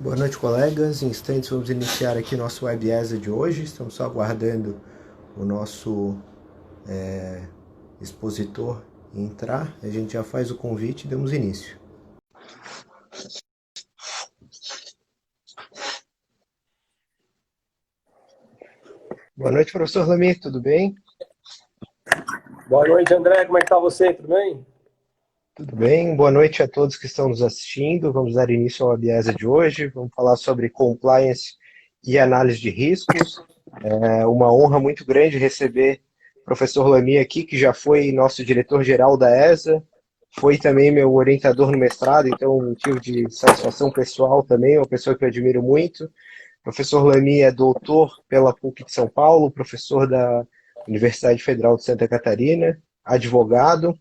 Boa noite, colegas. Em instantes vamos iniciar aqui nosso WebESA de hoje. Estamos só aguardando o nosso expositor entrar. A gente já faz o convite e damos início. Boa noite, professor Lamy. Tudo bem? Boa noite, André. Como é que tá você? Tudo bem? Tudo bem. Boa noite a todos que estão nos assistindo. Vamos dar início ao WebESA de hoje. Vamos falar sobre compliance e análise de riscos. É uma honra muito grande receber o professor Lamy aqui, que já foi nosso diretor-geral da ESA, foi também meu orientador no mestrado, então um motivo de satisfação pessoal também, uma pessoa que eu admiro muito. O professor Lamy é doutor pela PUC de São Paulo, professor da Universidade Federal de Santa Catarina, advogado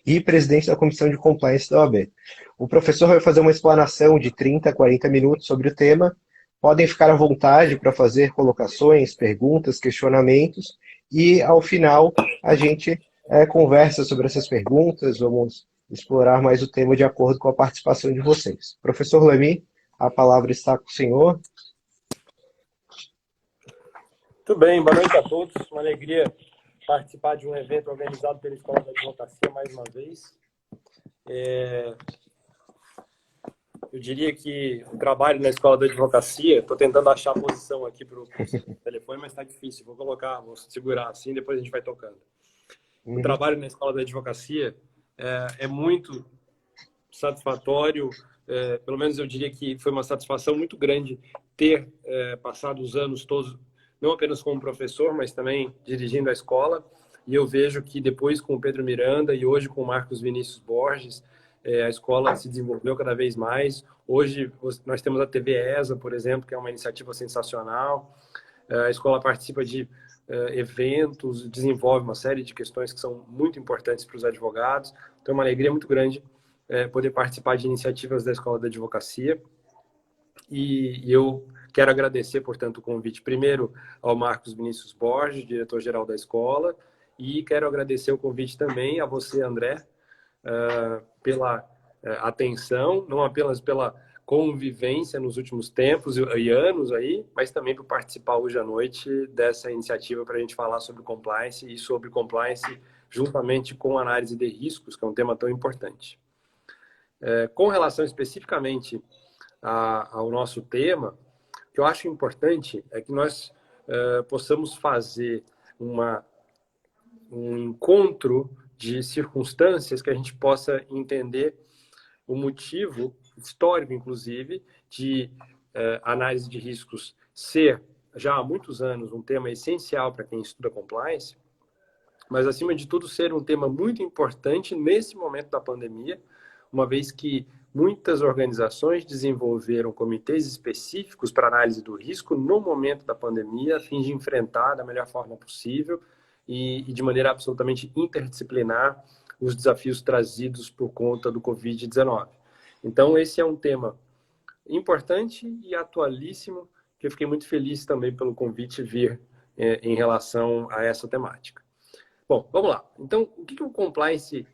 e presidente da Comissão de Compliance da OAB. O professor vai fazer uma explanação de 30 a 40 minutos sobre o tema. Podem ficar à vontade para fazer colocações, perguntas, questionamentos, e ao final a gente conversa sobre essas perguntas, vamos explorar mais o tema de acordo com a participação de vocês. Professor Lamy, a palavra está com o senhor. Tudo bem, boa noite a todos. Uma alegria participar de um evento organizado pela Escola da Advocacia mais uma vez. Eu diria que o trabalho na Escola da Advocacia, estou tentando achar a posição aqui para o telefone, mas está difícil. Vou segurar assim, depois a gente vai tocando. O Uhum. trabalho na Escola da Advocacia é muito satisfatório, pelo menos eu diria que foi uma satisfação muito grande ter passado os anos todos, não apenas como professor, mas também dirigindo a escola. E eu vejo que depois com o Pedro Miranda e hoje com o Marcos Vinícius Borges, a escola se desenvolveu cada vez mais. Hoje nós temos a TV ESA, por exemplo, que é uma iniciativa sensacional. A escola participa de eventos, desenvolve uma série de questões que são muito importantes para os advogados. Então, é uma alegria muito grande poder participar de iniciativas da Escola da Advocacia. E eu quero agradecer, portanto, o convite primeiro ao Marcos Vinícius Borges, diretor-geral da escola, e quero agradecer o convite também a você, André, pela atenção, não apenas pela convivência nos últimos tempos e anos aí, mas também por participar hoje à noite dessa iniciativa para a gente falar sobre compliance e sobre compliance juntamente com análise de riscos, que é um tema tão importante. Com relação especificamente ao nosso tema, o que eu acho importante é que nós possamos fazer um encontro de circunstâncias que a gente possa entender o motivo histórico, inclusive, de análise de riscos ser, já há muitos anos, um tema essencial para quem estuda compliance, mas, acima de tudo, ser um tema muito importante nesse momento da pandemia, uma vez que muitas organizações desenvolveram comitês específicos para análise do risco no momento da pandemia, a fim de enfrentar da melhor forma possível e de maneira absolutamente interdisciplinar os desafios trazidos por conta do Covid-19. Então, esse é um tema importante e atualíssimo, que eu fiquei muito feliz também pelo convite vir em relação a essa temática. Bom, vamos lá. Então, o que o compliance,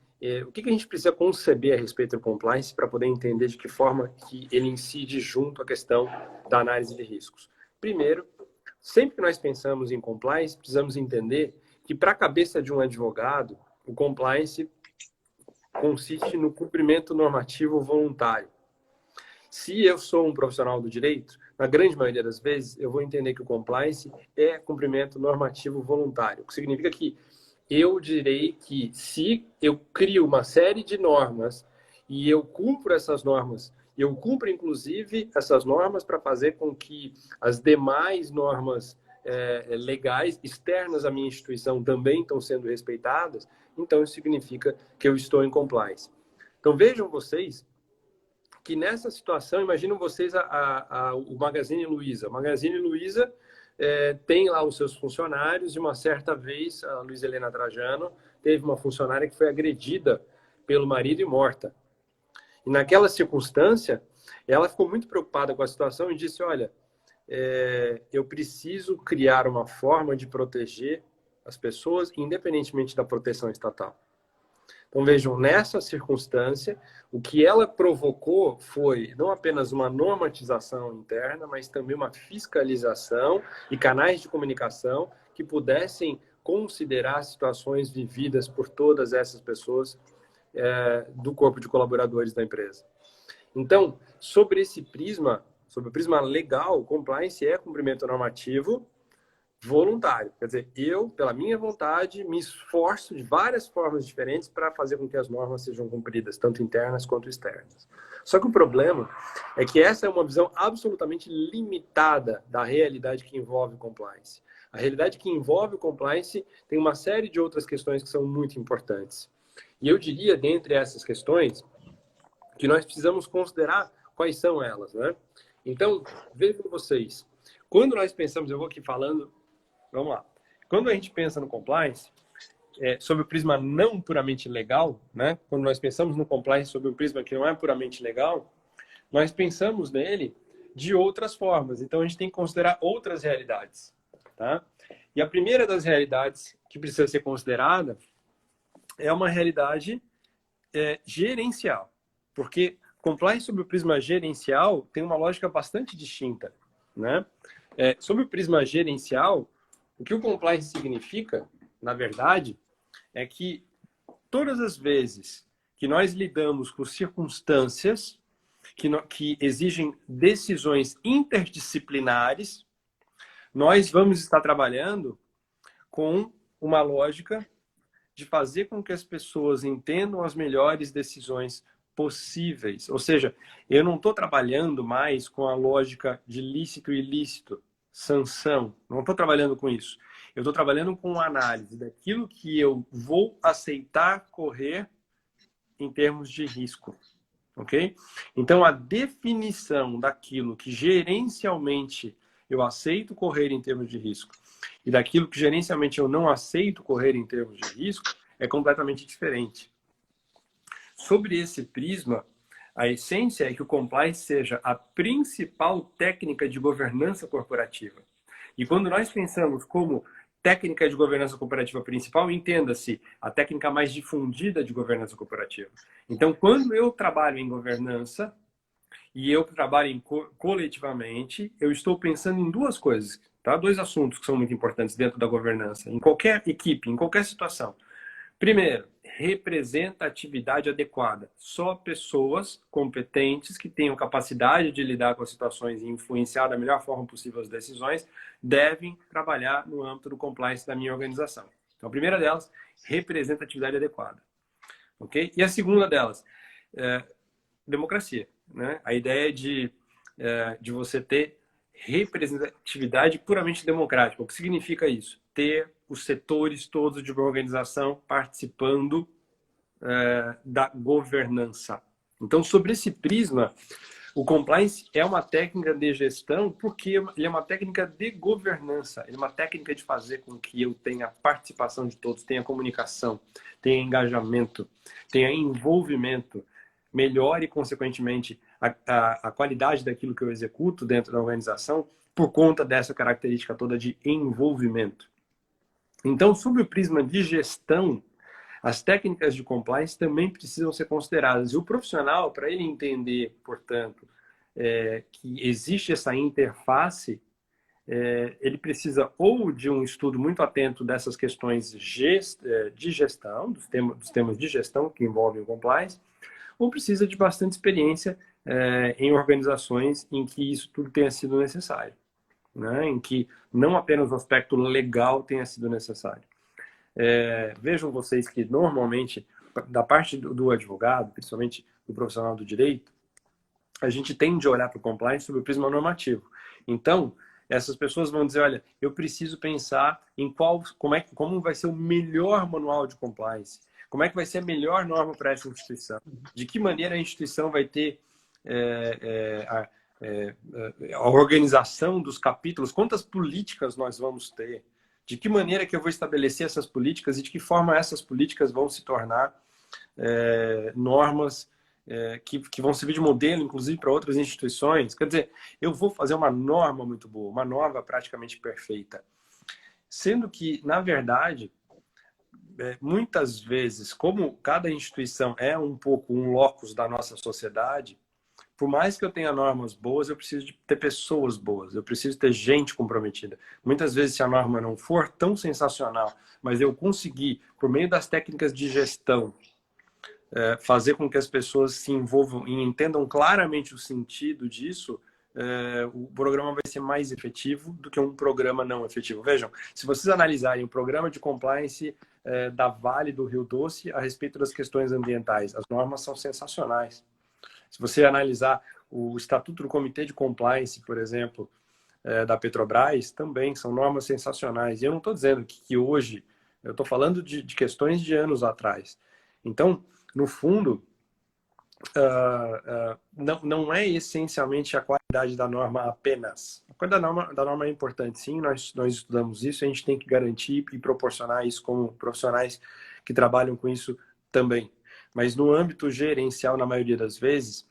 o que a gente precisa conceber a respeito do compliance para poder entender de que forma que ele incide junto à questão da análise de riscos? Primeiro, sempre que nós pensamos em compliance, precisamos entender que para a cabeça de um advogado, o compliance consiste no cumprimento normativo voluntário. Se eu sou um profissional do direito, na grande maioria das vezes, eu vou entender que o compliance é cumprimento normativo voluntário, o que significa que eu direi que se eu crio uma série de normas e eu cumpro essas normas, eu cumpro inclusive essas normas para fazer com que as demais normas legais externas à minha instituição também estão sendo respeitadas, então isso significa que eu estou em compliance. Então vejam vocês que nessa situação, imaginam vocês o Magazine Luiza. O Magazine Luiza tem lá os seus funcionários e uma certa vez, a Luiza Helena Trajano teve uma funcionária que foi agredida pelo marido e morta. E naquela circunstância, ela ficou muito preocupada com a situação e disse, olha, eu preciso criar uma forma de proteger as pessoas, independentemente da proteção estatal. Então, vejam, nessa circunstância, o que ela provocou foi não apenas uma normatização interna, mas também uma fiscalização e canais de comunicação que pudessem considerar situações vividas por todas essas pessoas do corpo de colaboradores da empresa. Então, sobre esse prisma, sobre o prisma legal, compliance é cumprimento normativo voluntário. Quer dizer, eu, pela minha vontade, me esforço de várias formas diferentes para fazer com que as normas sejam cumpridas, tanto internas quanto externas. Só que o problema é que essa é uma visão absolutamente limitada da realidade que envolve compliance. A realidade que envolve o compliance tem uma série de outras questões que são muito importantes. E eu diria, dentre essas questões, que nós precisamos considerar quais são elas, né? Então, vejam vocês, quando nós pensamos, eu vou aqui falando, vamos lá. Quando a gente pensa no compliance, sobre o prisma não puramente legal, né? Quando nós pensamos no compliance sobre um prisma que não é puramente legal, nós pensamos nele de outras formas. Então, a gente tem que considerar outras realidades, tá? E a primeira das realidades que precisa ser considerada é uma realidade gerencial. Porque compliance sobre o prisma gerencial tem uma lógica bastante distinta, né? Sobre o prisma gerencial, o que o compliance significa, na verdade, é que todas as vezes que nós lidamos com circunstâncias que exigem decisões interdisciplinares, nós vamos estar trabalhando com uma lógica de fazer com que as pessoas entendam as melhores decisões possíveis. Ou seja, eu não estou trabalhando mais com a lógica de lícito e ilícito, sanção. Não estou trabalhando com isso. Eu estou trabalhando com uma análise daquilo que eu vou aceitar correr em termos de risco. Ok? Então, a definição daquilo que gerencialmente eu aceito correr em termos de risco e daquilo que gerencialmente eu não aceito correr em termos de risco é completamente diferente. Sobre esse prisma, a essência é que o compliance seja a principal técnica de governança corporativa. E quando nós pensamos como técnica de governança corporativa principal, entenda-se a técnica mais difundida de governança corporativa. Então, quando eu trabalho em governança e eu trabalho coletivamente, eu estou pensando em duas coisas, tá? Dois assuntos que são muito importantes dentro da governança, em qualquer equipe, em qualquer situação. Primeiro, representatividade adequada. Só pessoas competentes que tenham capacidade de lidar com as situações e influenciar da melhor forma possível as decisões devem trabalhar no âmbito do compliance da minha organização. Então, a primeira delas, representatividade adequada. Ok? E a segunda delas, democracia. Né? A ideia de você ter representatividade puramente democrática. O que significa isso? Ter os setores todos de uma organização participando da governança. Então, sobre esse prisma, o compliance é uma técnica de gestão porque ele é uma técnica de governança. Ele é uma técnica de fazer com que eu tenha participação de todos, tenha comunicação, tenha engajamento, tenha envolvimento, melhore, consequentemente, a qualidade daquilo que eu executo dentro da organização por conta dessa característica toda de envolvimento. Então, sob o prisma de gestão, as técnicas de compliance também precisam ser consideradas. E o profissional, para ele entender, portanto, que existe essa interface, ele precisa ou de um estudo muito atento dessas questões de gestão, dos temas de gestão que envolvem o compliance, ou precisa de bastante experiência em organizações em que isso tudo tenha sido necessário, né? Em que não apenas o aspecto legal tenha sido necessário. Vejam vocês que normalmente, da parte do advogado, principalmente do profissional do direito, a gente tende a olhar para o compliance sob o prisma normativo. Então, essas pessoas vão dizer, olha, eu preciso pensar em como vai ser o melhor manual de compliance, como é que vai ser a melhor norma para essa instituição, de que maneira a instituição vai ter a organização dos capítulos, quantas políticas nós vamos ter, de que maneira que eu vou estabelecer essas políticas e de que forma essas políticas vão se tornar normas que vão servir de modelo, inclusive, para outras instituições. Quer dizer, eu vou fazer uma norma muito boa, uma norma praticamente perfeita. Sendo que, na verdade, muitas vezes, como cada instituição é um pouco um locus da nossa sociedade, por mais que eu tenha normas boas, eu preciso de ter pessoas boas, eu preciso ter gente comprometida. Muitas vezes, se a norma não for tão sensacional, mas eu conseguir, por meio das técnicas de gestão, fazer com que as pessoas se envolvam e entendam claramente o sentido disso, o programa vai ser mais efetivo do que um programa não efetivo. Vejam, se vocês analisarem o programa de compliance da Vale do Rio Doce a respeito das questões ambientais, as normas são sensacionais. Se você analisar o Estatuto do Comitê de Compliance, por exemplo, da Petrobras, também são normas sensacionais. E eu não estou dizendo que hoje, eu estou falando de questões de anos atrás. Então, no fundo, não é essencialmente a qualidade da norma apenas. A qualidade da norma é importante, sim, nós estudamos isso, a gente tem que garantir e proporcionar isso como profissionais que trabalham com isso também. Mas no âmbito gerencial, na maioria das vezes,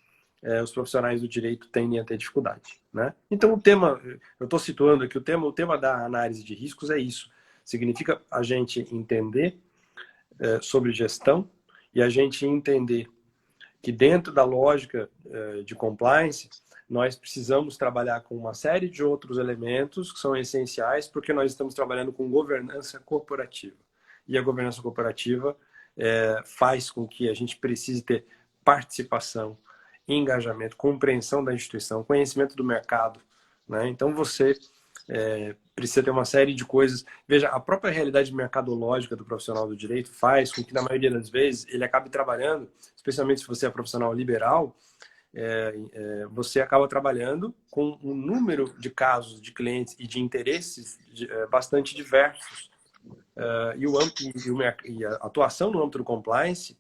os profissionais do direito tendem a ter dificuldade, né? Então, o tema, eu estou situando aqui, o tema da análise de riscos é isso. Significa a gente entender sobre gestão e a gente entender que dentro da lógica de compliance, nós precisamos trabalhar com uma série de outros elementos que são essenciais, porque nós estamos trabalhando com governança corporativa. E a governança corporativa faz com que a gente precise ter participação, engajamento, compreensão da instituição, conhecimento do mercado, né? Então você precisa ter uma série de coisas. Veja, a própria realidade mercadológica do profissional do direito faz com que, na maioria das vezes, ele acabe trabalhando, especialmente se você é profissional liberal, você acaba trabalhando com um número de casos de clientes e de interesses bastante diversos. E a atuação no âmbito do compliance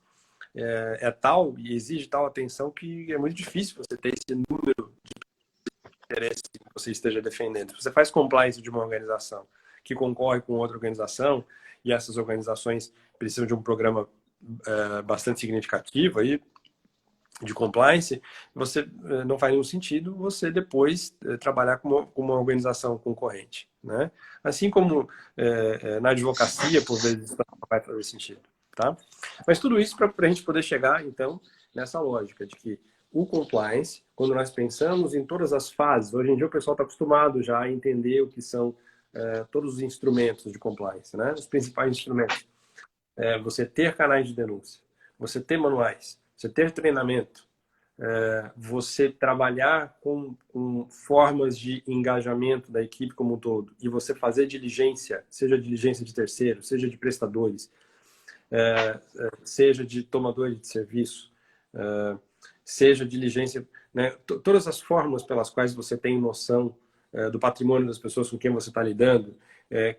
tal e exige tal atenção que é muito difícil você ter esse número de interesses que você esteja defendendo. Você faz compliance de uma organização que concorre com outra organização e essas organizações precisam de um programa bastante significativo aí de compliance, você não faz nenhum sentido você depois trabalhar com uma organização concorrente, né? Assim como na advocacia, por vezes, não vai fazer sentido, tá? Mas tudo isso para a gente poder chegar, então, nessa lógica de que o compliance, quando nós pensamos em todas as fases, hoje em dia o pessoal está acostumado já a entender o que são todos os instrumentos de compliance, né? Os principais instrumentos. Você ter canais de denúncia, você ter manuais, você ter treinamento, você trabalhar com formas de engajamento da equipe como um todo e você fazer diligência, seja diligência de terceiros, seja de prestadores, seja de tomadores de serviço, seja diligência, né? Todas as formas pelas quais você tem noção do patrimônio das pessoas com quem você está lidando,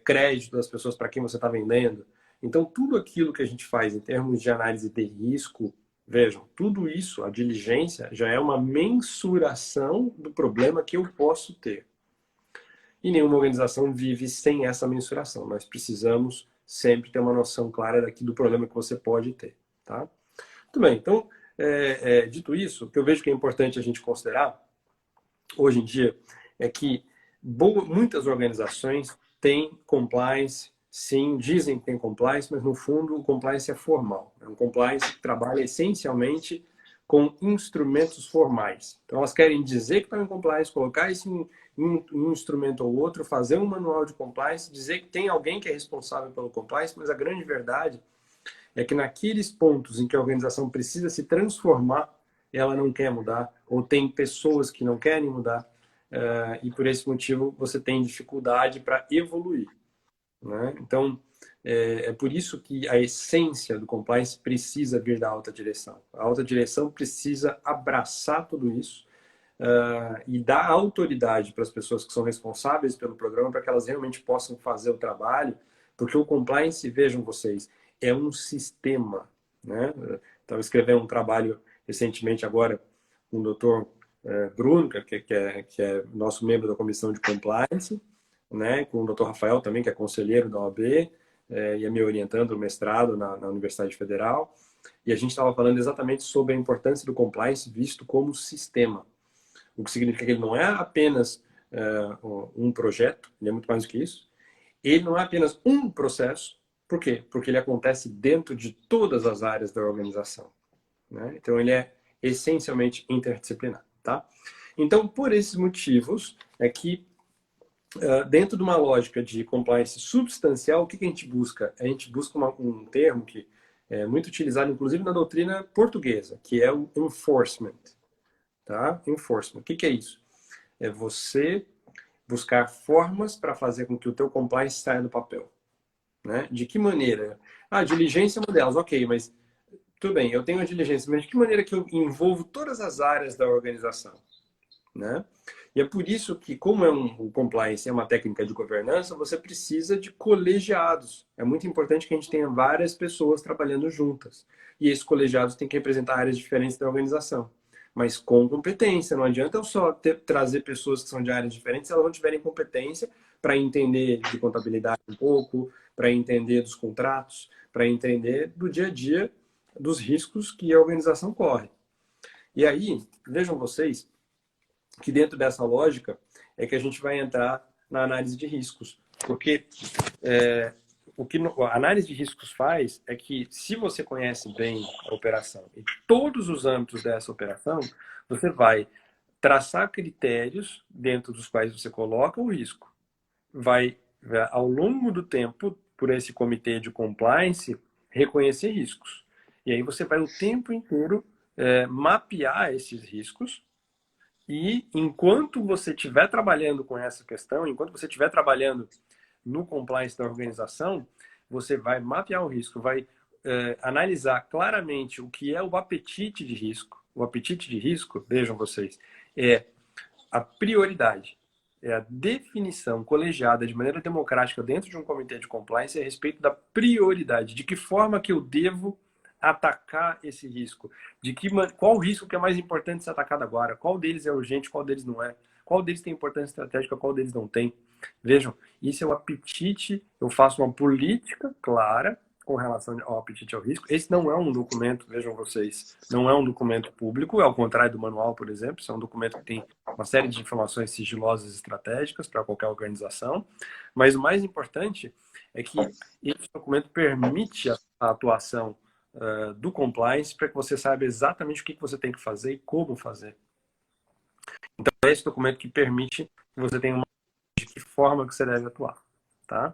crédito das pessoas para quem você está vendendo. Então, tudo aquilo que a gente faz em termos de análise de risco, vejam, tudo isso, a diligência, já é uma mensuração do problema que eu posso ter. E nenhuma organização vive sem essa mensuração. Nós precisamos sempre ter uma noção clara do problema que você pode ter, tá? Muito bem, então, dito isso, o que eu vejo que é importante a gente considerar, hoje em dia, é que muitas organizações têm compliance. Sim, dizem que tem compliance, mas no fundo o compliance é formal. É um compliance que trabalha essencialmente com instrumentos formais. Então elas querem dizer que estão em compliance, colocar isso em um instrumento ou outro, fazer um manual de compliance, dizer que tem alguém que é responsável pelo compliance, mas a grande verdade é que naqueles pontos em que a organização precisa se transformar, ela não quer mudar, ou tem pessoas que não querem mudar, e por esse motivo você tem dificuldade para evoluir, né? Então, por isso que a essência do compliance precisa vir da alta direção. A alta direção precisa abraçar tudo isso e dar autoridade para as pessoas que são responsáveis pelo programa para que elas realmente possam fazer o trabalho, porque o compliance, vejam vocês, é um sistema, né? Estava escrevendo um trabalho recentemente agora com o doutor Bruno, que é nosso membro da comissão de compliance, né, com o Dr. Rafael também, que é conselheiro da OAB, ia me orientando no mestrado na Universidade Federal, e a gente estava falando exatamente sobre a importância do compliance visto como sistema, o que significa que ele não é apenas um projeto, ele é muito mais do que isso, ele não é apenas um processo, Por quê? Porque ele acontece dentro de todas as áreas da organização, né? Então, ele é essencialmente interdisciplinar, tá? Então, por esses motivos, é que dentro de uma lógica de compliance substancial, o que a gente busca? A gente busca um termo que é muito utilizado, inclusive, na doutrina portuguesa, que é o enforcement, tá? Enforcement. O que é isso? É você buscar formas para fazer com que o teu compliance saia do papel, né? De que maneira? Ah, diligência é uma delas, ok, mas tudo bem, eu tenho a diligência, mas de que maneira que eu envolvo todas as áreas da organização, né? E é por isso que, como o compliance é uma técnica de governança, você precisa de colegiados. É muito importante que a gente tenha várias pessoas trabalhando juntas. E esses colegiados têm que representar áreas diferentes da organização, mas com competência. Não adianta eu só trazer pessoas que são de áreas diferentes se elas não tiverem competência para entender de contabilidade um pouco, para entender dos contratos, para entender do dia a dia dos riscos que a organização corre. E aí, vejam vocês que dentro dessa lógica é que a gente vai entrar na análise de riscos. Porque o que a análise de riscos faz é que, se você conhece bem a operação e todos os âmbitos dessa operação, você vai traçar critérios dentro dos quais você coloca o risco. Vai, ao longo do tempo, por esse comitê de compliance, reconhecer riscos. E aí você vai o tempo inteiro mapear esses riscos. E enquanto você estiver trabalhando com essa questão, enquanto você estiver trabalhando no compliance da organização, você vai mapear o risco, vai analisar claramente o que é o apetite de risco. O apetite de risco, vejam vocês, é a prioridade, é a definição colegiada de maneira democrática dentro de um comitê de compliance a respeito da prioridade, de que forma que eu devo atacar esse risco, qual risco que é mais importante ser atacado agora, qual deles é urgente, qual deles não é, qual deles tem importância estratégica, qual deles não tem. Vejam, isso é o apetite, eu faço uma política clara com relação ao apetite ao risco. Esse não é um documento, vejam vocês, não é um documento público, é ao contrário do manual, por exemplo, isso é um documento que tem uma série de informações sigilosas estratégicas para qualquer organização, mas o mais importante é que esse documento permite a atuação do compliance para que você saiba exatamente o que você tem que fazer e como fazer. Então, é esse documento que permite que você tenha uma de que forma que você deve atuar, tá?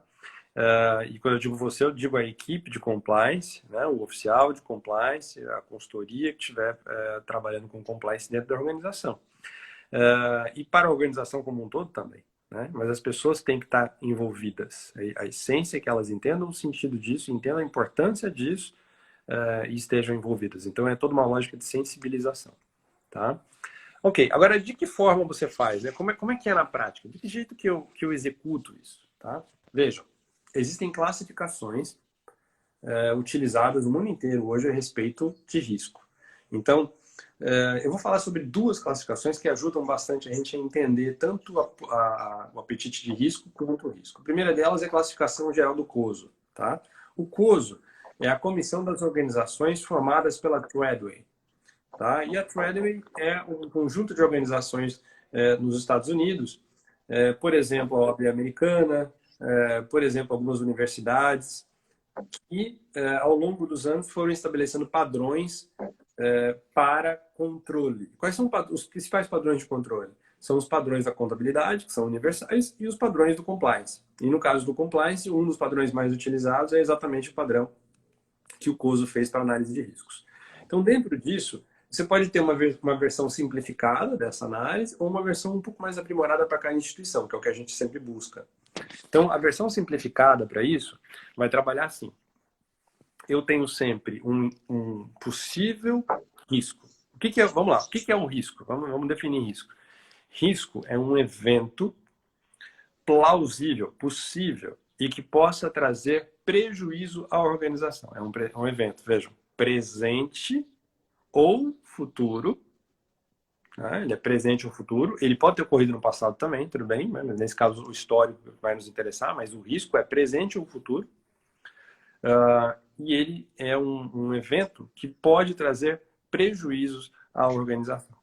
E quando eu digo você, eu digo a equipe de compliance, né, o oficial de compliance, a consultoria que estiver trabalhando com compliance dentro da organização. E para a organização como um todo também, né? Mas as pessoas têm que estar envolvidas. A essência é que elas entendam o sentido disso, entendam a importância disso e estejam envolvidas. Então, é toda uma lógica de sensibilização, tá? Ok, agora de que forma você faz? Né? Como é que é na prática? De que jeito que eu executo isso? Tá? Vejam, existem classificações utilizadas no mundo inteiro hoje a respeito de risco. Então, eu vou falar sobre duas classificações que ajudam bastante a gente a entender tanto o apetite de risco quanto o risco. A primeira delas é a classificação geral do COSO. Tá? O COSO é a comissão das organizações formadas pela Treadway. Tá? E a Treadway é um conjunto de organizações nos Estados Unidos, por exemplo, a OAB americana, por exemplo, algumas universidades, e ao longo dos anos foram estabelecendo padrões para controle. Quais são os principais padrões de controle? São os padrões da contabilidade, que são universais, e os padrões do compliance. E no caso do compliance, um dos padrões mais utilizados é exatamente o padrão que o COSO fez para análise de riscos. Então, dentro disso, você pode ter uma versão simplificada dessa análise ou uma versão um pouco mais aprimorada para cada instituição, que é o que a gente sempre busca. Então, a versão simplificada para isso vai trabalhar assim. Eu tenho sempre um possível risco. Vamos lá, o que é um risco? Vamos definir risco. Risco é um evento plausível, possível, e que possa trazer prejuízo à organização. É um evento, vejam, presente ou futuro, né? Ele é presente ou futuro, ele pode ter ocorrido no passado também, tudo bem, né? Nesse caso o histórico vai nos interessar, mas o risco é presente ou futuro, e ele é um evento que pode trazer prejuízos à organização,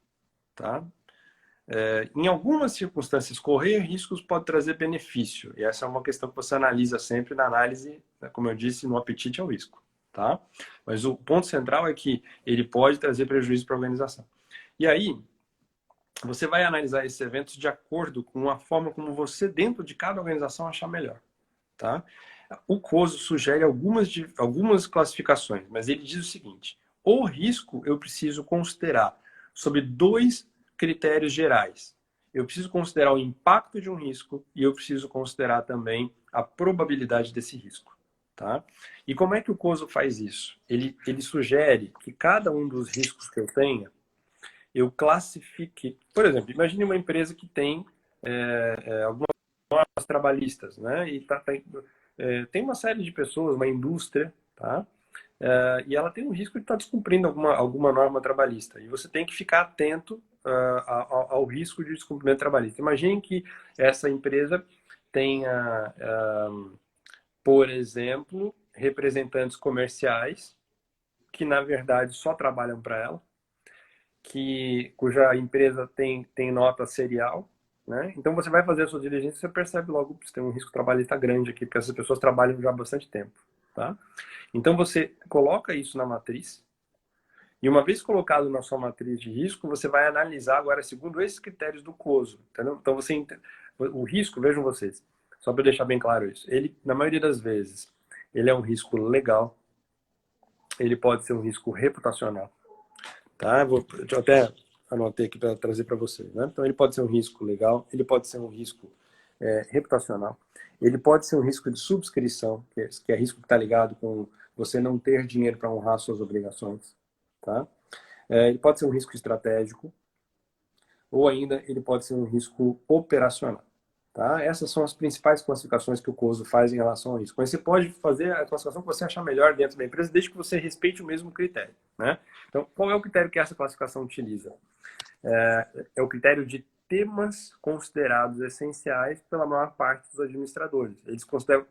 tá? Em algumas circunstâncias, correr riscos pode trazer benefício. E essa é uma questão que você analisa sempre na análise, né, como eu disse, no apetite ao risco. Tá? Mas o ponto central é que ele pode trazer prejuízo para a organização. E aí, você vai analisar esses eventos de acordo com a forma como você, dentro de cada organização, achar melhor. Tá? O COSO sugere algumas classificações, mas ele diz o seguinte: o risco eu preciso considerar sobre dois critérios gerais. Eu preciso considerar o impacto de um risco e eu preciso considerar também a probabilidade desse risco. Tá? E como é que o COSO faz isso? Ele sugere que cada um dos riscos que eu tenha, eu classifique. Por exemplo, imagine uma empresa que tem algumas normas trabalhistas, né? E tem uma série de pessoas, uma indústria, tá? E ela tem um risco de estar descumprindo alguma norma trabalhista. E você tem que ficar atento ao risco de descumprimento trabalhista. Imagine que essa empresa tenha, por exemplo, representantes comerciais que, na verdade, só trabalham para ela, cuja empresa tem nota serial, né? Então você vai fazer a sua diligência e você percebe logo que tem um risco trabalhista grande aqui, porque essas pessoas trabalham já há bastante tempo, tá? Então você coloca isso na matriz e uma vez colocado na sua matriz de risco, você vai analisar agora segundo esses critérios do COSO, entendeu? Então o risco, vejam vocês, só para deixar bem claro isso, ele na maioria das vezes ele é um risco legal, ele pode ser um risco reputacional. Tá? Eu até anotei aqui para trazer para vocês. Né? Então, ele pode ser um risco legal, ele pode ser um risco reputacional, ele pode ser um risco de subscrição, que é risco que está ligado com você não ter dinheiro para honrar suas obrigações. Tá? Ele pode ser um risco estratégico, ou ainda ele pode ser um risco operacional. Tá? Essas são as principais classificações que o COSO faz em relação a isso. Mas você pode fazer a classificação que você achar melhor dentro da empresa, desde que você respeite o mesmo critério. Né? Então, qual é o critério que essa classificação utiliza? É o critério de temas considerados essenciais pela maior parte dos administradores. Eles consideram...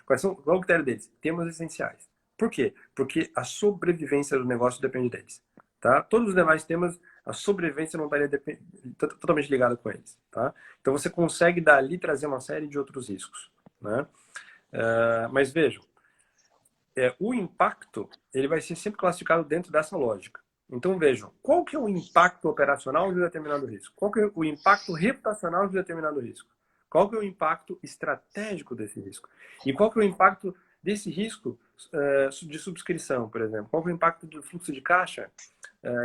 Qual é o critério deles? Temas essenciais. Por quê? Porque a sobrevivência do negócio depende deles. Tá? Todos os demais temas, a sobrevivência não estaria totalmente ligada com eles. Tá? Então você consegue dali trazer uma série de outros riscos. Né? Mas vejam, o impacto ele vai ser sempre classificado dentro dessa lógica. Então vejam, qual que é o impacto operacional de determinado risco? Qual que é o impacto reputacional de determinado risco? Qual que é o impacto estratégico desse risco? E qual que é o impacto desse risco de subscrição, por exemplo? Qual que é o impacto do fluxo de caixa?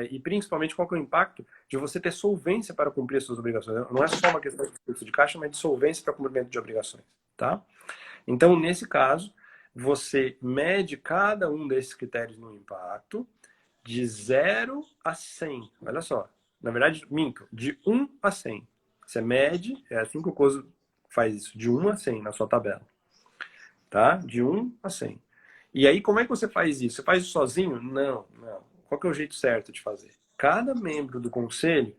E principalmente qual que é o impacto de você ter solvência para cumprir as suas obrigações? Não é só uma questão de fluxo de caixa, mas de solvência para cumprimento de obrigações. Tá? Então, nesse caso, você mede cada um desses critérios no impacto de 0 a 100. Olha só. Na verdade, minto. De 1 a 100. Você mede, é assim que o COSO faz isso, de 1 a 100 na sua tabela. Tá? De 1 a 100. E aí, como é que você faz isso? Você faz isso sozinho? Não, não. Qual que é o jeito certo de fazer? Cada membro do conselho,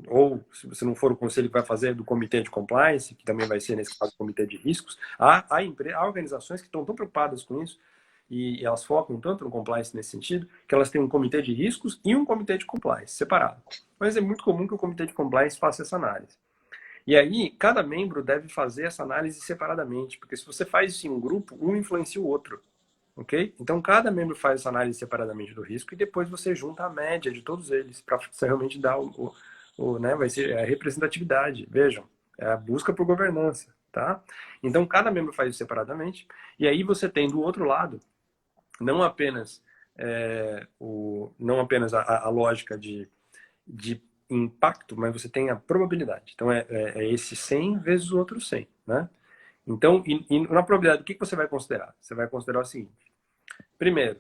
ou se você não for o conselho que vai fazer, do comitê de compliance, que também vai ser, nesse caso, o comitê de riscos, há organizações que estão tão preocupadas com isso, e elas focam tanto no compliance nesse sentido, que elas têm um comitê de riscos e um comitê de compliance separado. Mas é muito comum que o comitê de compliance faça essa análise. E aí, cada membro deve fazer essa análise separadamente, porque se você faz isso em um grupo, um influencia o outro. Ok? Então, cada membro faz essa análise separadamente do risco e depois você junta a média de todos eles para realmente dar né, vai ser a representatividade. Vejam, é a busca por governança. Tá? Então, cada membro faz isso separadamente. E aí você tem do outro lado não apenas a lógica de impacto, mas você tem a probabilidade. Então, é esse 100 vezes o outro 100. Né? Então, na probabilidade, o que você vai considerar? Você vai considerar o seguinte. Primeiro,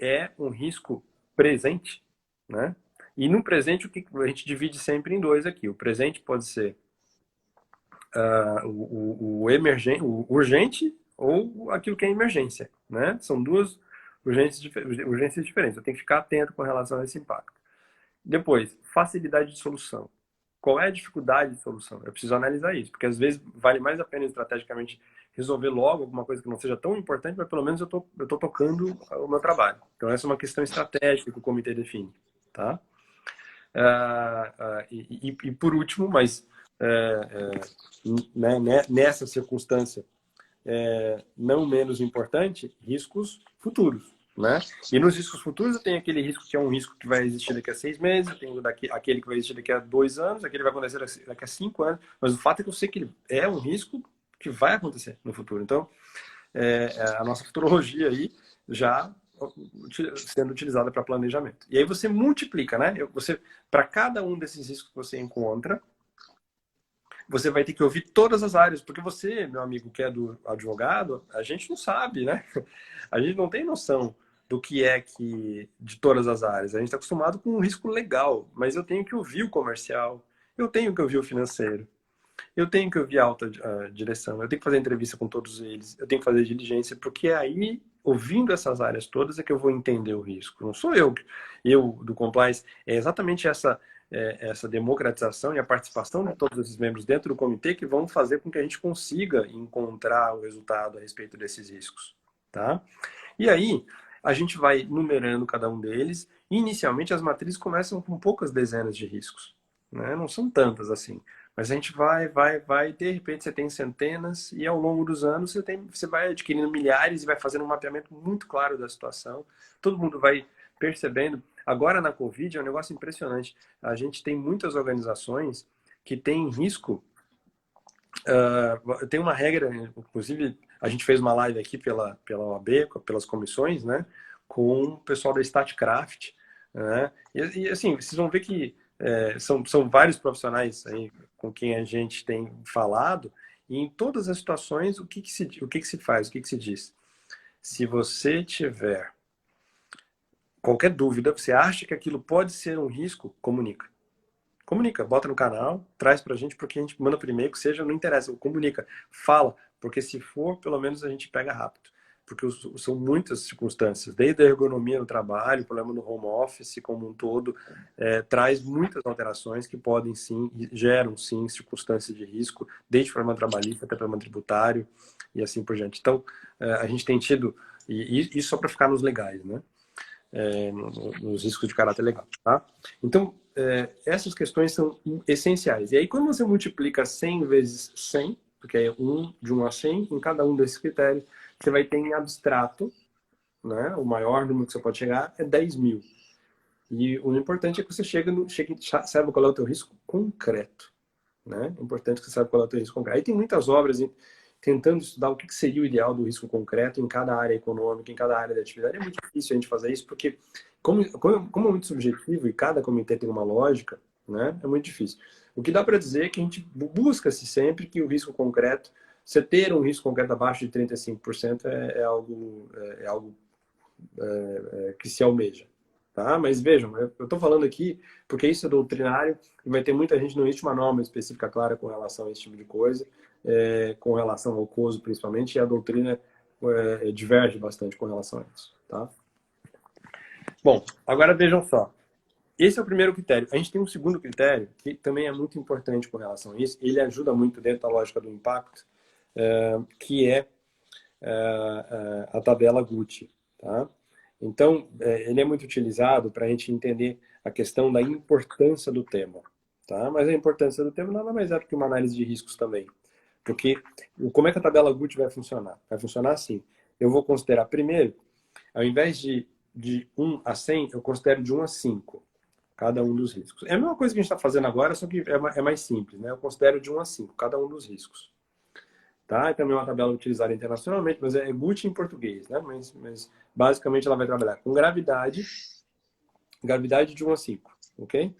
é um risco presente, né? E no presente, o que a gente divide sempre em dois aqui. O presente pode ser o urgente ou aquilo que é emergência, né? São duas urgências diferentes. Eu tenho que ficar atento com relação a esse impacto. Depois, facilidade de solução. Qual é a dificuldade de solução? Eu preciso analisar isso, porque às vezes vale mais a pena estrategicamente resolver logo alguma coisa que não seja tão importante, mas pelo menos eu tô tocando o meu trabalho. Então essa é uma questão estratégica que o comitê define, tá? E por último, mas nessa circunstância não menos importante, riscos futuros. Né? E nos riscos futuros eu tenho aquele risco que é um risco que vai existir daqui a 6 meses, eu tenho aquele que vai existir daqui a 2 anos, aquele que vai acontecer daqui a 5 anos, mas o fato é que eu sei que ele é um risco que vai acontecer no futuro. Então, a nossa futurologia aí já sendo utilizada para planejamento. E aí você multiplica, né? Para cada um desses riscos que você encontra, você vai ter que ouvir todas as áreas, porque você, meu amigo, que é do advogado, a gente não sabe, né? A gente não tem noção do que é que de todas as áreas. A gente está acostumado com o risco legal, mas eu tenho que ouvir o comercial, eu tenho que ouvir o financeiro, eu tenho que ouvir a alta direção, eu tenho que fazer entrevista com todos eles, eu tenho que fazer diligência, porque aí, ouvindo essas áreas todas, é que eu vou entender o risco. Não sou eu do compliance, é exatamente essa democratização e a participação de todos esses membros dentro do comitê que vão fazer com que a gente consiga encontrar o resultado a respeito desses riscos, tá? E aí, a gente vai numerando cada um deles, e inicialmente as matrizes começam com poucas dezenas de riscos, né? Não são tantas assim. Mas a gente vai, de repente você tem centenas, e ao longo dos anos você vai adquirindo milhares e vai fazendo um mapeamento muito claro da situação. Todo mundo vai percebendo. Agora na Covid é um negócio impressionante. A gente tem muitas organizações que têm risco. Tem uma regra, inclusive a gente fez uma live aqui pela OAB, pelas comissões, né, com o pessoal da Statcraft, né, e assim, vocês vão ver que são vários profissionais aí com quem a gente tem falado, e em todas as situações, o que se faz, o que se diz? Se você tiver qualquer dúvida, você acha que aquilo pode ser um risco, comunica. Comunica, bota no canal, traz pra gente, porque a gente manda por e-mail, que seja, não interessa, comunica, fala, porque se for, pelo menos a gente pega rápido. Porque são muitas circunstâncias, desde a ergonomia no trabalho, o problema no home office como um todo, traz muitas alterações que podem sim, geram sim circunstâncias de risco, desde problema trabalhista até problema tributário e assim por diante. Então, a gente tem tido, e isso só para ficar nos legais, né? Nos riscos de caráter legal, tá? Então, essas questões são essenciais. E aí, quando você multiplica 100 vezes 100, porque é de 1 a 100, em cada um desses critérios, você vai ter em abstrato, né? O maior número que você pode chegar é 10 mil. E o importante é que você saiba qual é o teu risco concreto, né? É importante que você saiba qual é o teu risco concreto. Aí tem muitas obras tentando estudar o que seria o ideal do risco concreto em cada área econômica, em cada área da atividade. É muito difícil a gente fazer isso, porque como é muito subjetivo e cada comitê tem uma lógica, né, é muito difícil. O que dá para dizer é que a gente busca-se sempre que o risco concreto, você ter um risco concreto abaixo de 35% é algo que se almeja. Tá? Mas vejam, eu estou falando aqui porque isso é doutrinário e vai ter muita gente, não existe uma norma específica clara com relação a esse tipo de coisa, com relação ao COSO principalmente, e a doutrina diverge bastante com relação a isso. Tá? Bom, agora vejam só. Esse é o primeiro critério. A gente tem um segundo critério que também é muito importante com relação a isso. Ele ajuda muito dentro da lógica do impacto, que é a tabela Gucci. Tá? Então, ele é muito utilizado para a gente entender a questão da importância do tema. Tá? Mas a importância do tema nada mais é do que uma análise de riscos também. Porque como é que a tabela Gucci vai funcionar? Vai funcionar assim. Eu vou considerar primeiro, ao invés de 1 a 100, eu considero de 1 a 5 cada um dos riscos. É a mesma coisa que a gente está fazendo agora, só que é mais simples. Né? Eu considero de 1 a 5 cada um dos riscos. Tá? E também é uma tabela utilizada internacionalmente, mas é Gucci em português, né? Mas basicamente ela vai trabalhar com gravidade de 1 a 5, ok?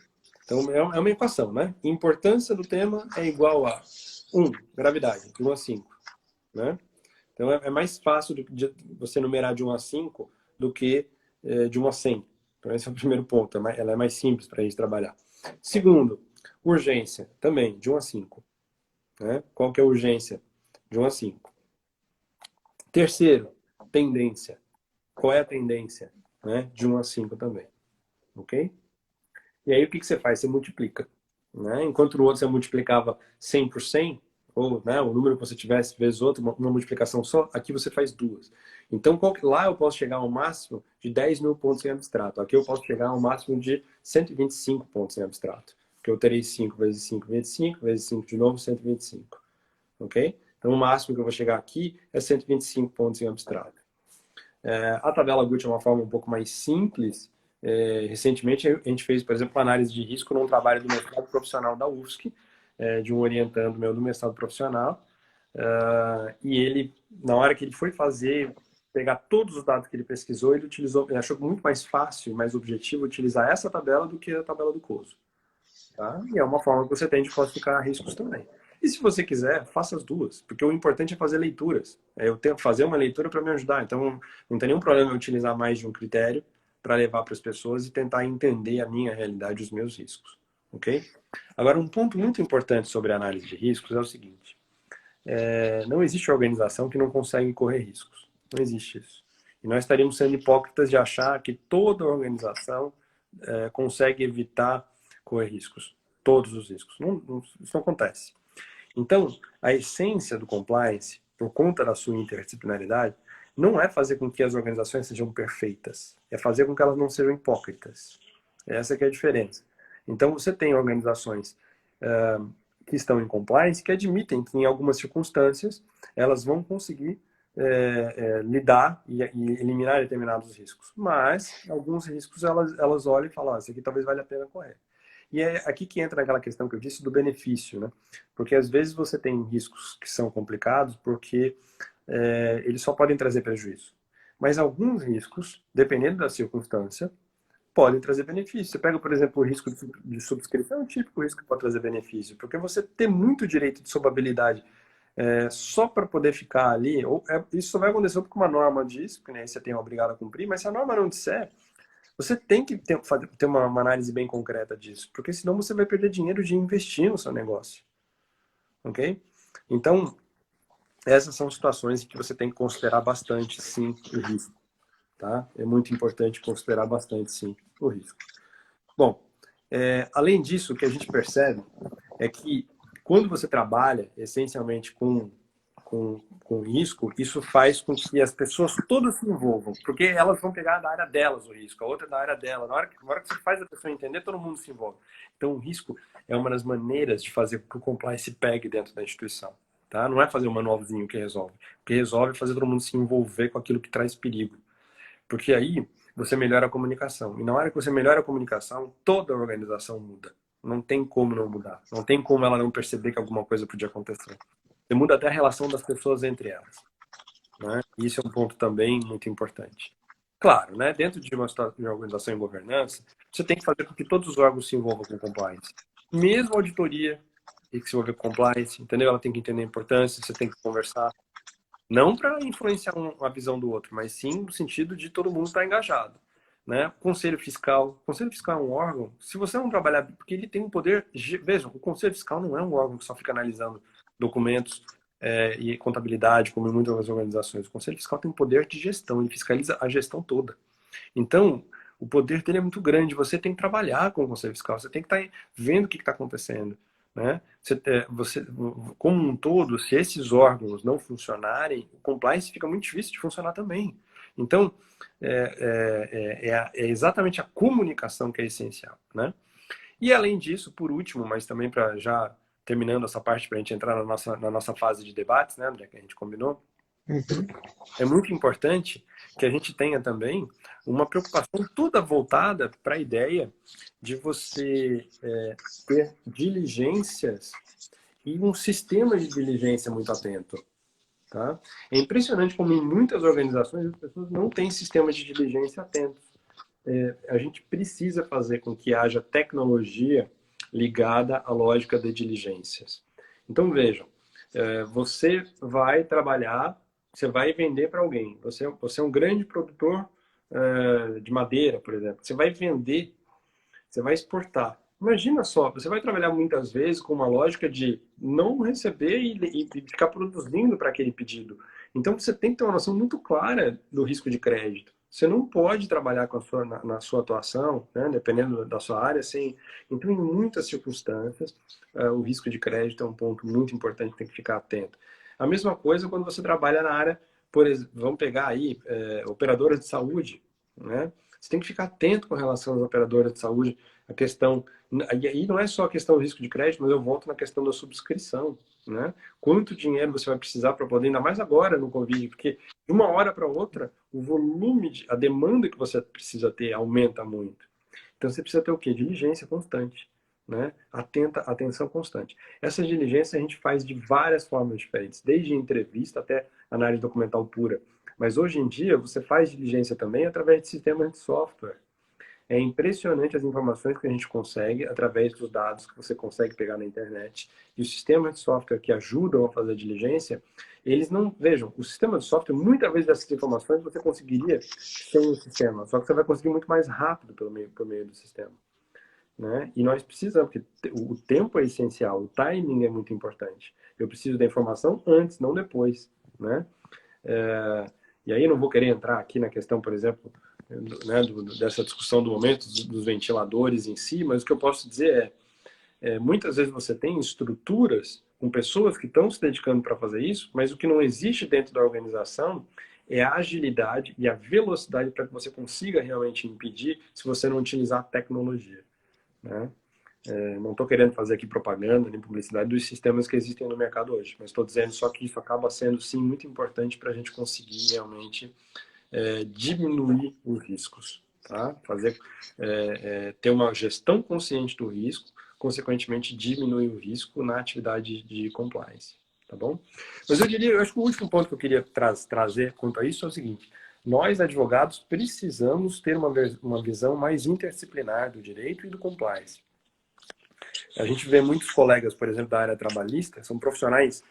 Então é uma equação, né? Importância do tema é igual a 1, gravidade, de 1 a 5, né? Então é mais fácil de você numerar de 1 a 5 do que de 1 a 100. Então esse é o primeiro ponto, ela é mais simples para a gente trabalhar. Segundo, urgência, também, de 1 a 5. Né? Qual que é a urgência? De 1 a 5. Terceiro, tendência. Qual é a tendência? Né? De 1 a 5 também. Ok? E aí o que você faz? Você multiplica. Né? Enquanto o outro você multiplicava 100 por 100, ou né, o número que você tivesse vezes outro, uma multiplicação só, aqui você faz duas. Então, lá eu posso chegar ao máximo de 10 mil pontos em abstrato. Aqui eu posso chegar ao máximo de 125 pontos em abstrato. Que eu terei 5 vezes 5, 25, vezes 5 de novo, 125. Ok? Então, o máximo que eu vou chegar aqui é 125 pontos em abstrato. A tabela GUT é uma forma um pouco mais simples. Recentemente, a gente fez, por exemplo, uma análise de risco num trabalho do mestrado profissional da UFSC, de um orientando meu do mestrado profissional. E ele, na hora que ele foi pegar todos os dados que ele pesquisou, ele achou muito mais fácil, mais objetivo utilizar essa tabela do que a tabela do COSO. Tá? E é uma forma que você tem de classificar riscos também. E se você quiser, faça as duas, porque o importante é fazer leituras. Eu tenho que fazer uma leitura para me ajudar. Então, não tem nenhum problema eu utilizar mais de um critério para levar para as pessoas e tentar entender a minha realidade, os meus riscos. Ok? Agora, um ponto muito importante sobre a análise de riscos é o seguinte. Não existe organização que não consegue correr riscos. Não existe isso. E nós estaríamos sendo hipócritas de achar que toda organização consegue evitar correr riscos. Todos os riscos. Isso não acontece. Então, a essência do compliance, por conta da sua interdisciplinaridade, não é fazer com que as organizações sejam perfeitas. É fazer com que elas não sejam hipócritas. Essa que é a diferença. Então, você tem organizações que estão em compliance que admitem que, em algumas circunstâncias, elas vão conseguir lidar e eliminar determinados riscos. Mas, alguns riscos, elas olham e falam, isso aqui talvez valha a pena correr. E é aqui que entra aquela questão que eu disse do benefício, né? Porque às vezes você tem riscos que são complicados porque eles só podem trazer prejuízo. Mas alguns riscos, dependendo da circunstância, podem trazer benefício. Você pega, por exemplo, o risco de subscrição, é um típico risco que pode trazer benefício, porque você tem muito direito de solvabilidade só para poder ficar ali, isso só vai acontecer porque uma norma diz, porque né, você tem obrigado a cumprir, mas se a norma não disser, você tem que ter uma análise bem concreta disso, porque senão você vai perder dinheiro de investir no seu negócio. Ok? Então, essas são situações em que você tem que considerar bastante, sim, o risco. Tá? É muito importante considerar bastante, sim, o risco. Bom, além disso, o que a gente percebe é que quando você trabalha essencialmente com risco, isso faz com que as pessoas todas se envolvam, porque elas vão pegar da área delas o risco, a outra da área dela. Na hora que você faz a pessoa entender, todo mundo se envolve. Então, o risco é uma das maneiras de fazer com que o compliance pegue dentro da instituição. Tá? Não é fazer um manualzinho que resolve. O que resolve é fazer todo mundo se envolver com aquilo que traz perigo. Porque aí você melhora a comunicação. E na hora que você melhora a comunicação, toda a organização muda. Não tem como não mudar. Não tem como ela não perceber que alguma coisa podia acontecer. Você muda até a relação das pessoas entre elas. Né? Isso é um ponto também muito importante. Claro, né? Dentro de uma organização em governança, você tem que fazer com que todos os órgãos se envolvam com compliance. Mesmo a auditoria tem que se envolver com compliance, entendeu? Ela tem que entender a importância, você tem que conversar. Não para influenciar a visão do outro, mas sim no sentido de todo mundo estar engajado. Né? Conselho Fiscal. O Conselho Fiscal é um órgão, se você não trabalhar, porque ele tem um poder. Vejam, o Conselho Fiscal não é um órgão que só fica analisando documentos e contabilidade, como em muitas organizações. O Conselho Fiscal tem um poder de gestão, ele fiscaliza a gestão toda. Então, o poder dele é muito grande. Você tem que trabalhar com o Conselho Fiscal, você tem que estar vendo o que está acontecendo. Né? Como um todo, se esses órgãos não funcionarem, o compliance fica muito difícil de funcionar também. Então, é exatamente a comunicação que é essencial. Né? E além disso, por último, mas também para já terminando essa parte para a gente entrar na nossa fase de debates, né, André, que a gente combinou, é muito importante que a gente tenha também uma preocupação toda voltada para a ideia de você ter diligências e um sistema de diligência muito atento. Tá? É impressionante como em muitas organizações as pessoas não têm sistemas de diligência atentos. A gente precisa fazer com que haja tecnologia ligada à lógica de diligências. Então, vejam, você vai trabalhar, você vai vender para alguém. Você é um grande produtor de madeira, por exemplo. Você vai vender, você vai exportar. Imagina só, você vai trabalhar muitas vezes com uma lógica de não receber e ficar produzindo para aquele pedido. Então, você tem que ter uma noção muito clara do risco de crédito. Você não pode trabalhar com na sua atuação, né, dependendo da sua área, sem... Então, em muitas circunstâncias, o risco de crédito é um ponto muito importante que tem que ficar atento. A mesma coisa quando você trabalha na área, por exemplo, vamos pegar aí, operadoras de saúde, né? Você tem que ficar atento com relação às operadoras de saúde, a questão... E aí não é só a questão do risco de crédito, mas eu volto na questão da subscrição, né? Quanto dinheiro você vai precisar para poder, ainda mais agora no Covid, porque de uma hora para outra, o volume, a demanda que você precisa ter aumenta muito. Então você precisa ter o quê? Diligência constante, né? Atenção constante. Essa diligência a gente faz de várias formas diferentes, desde entrevista até análise documental pura. Mas hoje em dia você faz diligência também através de sistemas de software. É impressionante as informações que a gente consegue através dos dados que você consegue pegar na internet. E os sistemas de software que ajudam a fazer a diligência, eles não... Vejam, o sistema de software, muitas vezes essas informações você conseguiria sem o sistema, só que você vai conseguir muito mais rápido por meio do sistema. Né? E nós precisamos, porque o tempo é essencial, o timing é muito importante. Eu preciso da informação antes, não depois. Né? E aí não vou querer entrar aqui na questão, por exemplo, né, dessa discussão do momento dos ventiladores em si, mas o que eu posso dizer muitas vezes você tem estruturas com pessoas que estão se dedicando para fazer isso, mas o que não existe dentro da organização é a agilidade e a velocidade para que você consiga realmente impedir se você não utilizar a tecnologia. Né? Não estou querendo fazer aqui propaganda nem publicidade dos sistemas que existem no mercado hoje, mas estou dizendo só que isso acaba sendo, sim, muito importante para a gente conseguir realmente diminuir os riscos, tá? Ter uma gestão consciente do risco, consequentemente diminuir o risco na atividade de compliance, tá bom? Mas eu acho que o último ponto que eu queria trazer quanto a isso é o seguinte: nós, advogados, precisamos ter uma visão mais interdisciplinar do direito e do compliance. A gente vê muitos colegas, por exemplo, da área trabalhista, são profissionais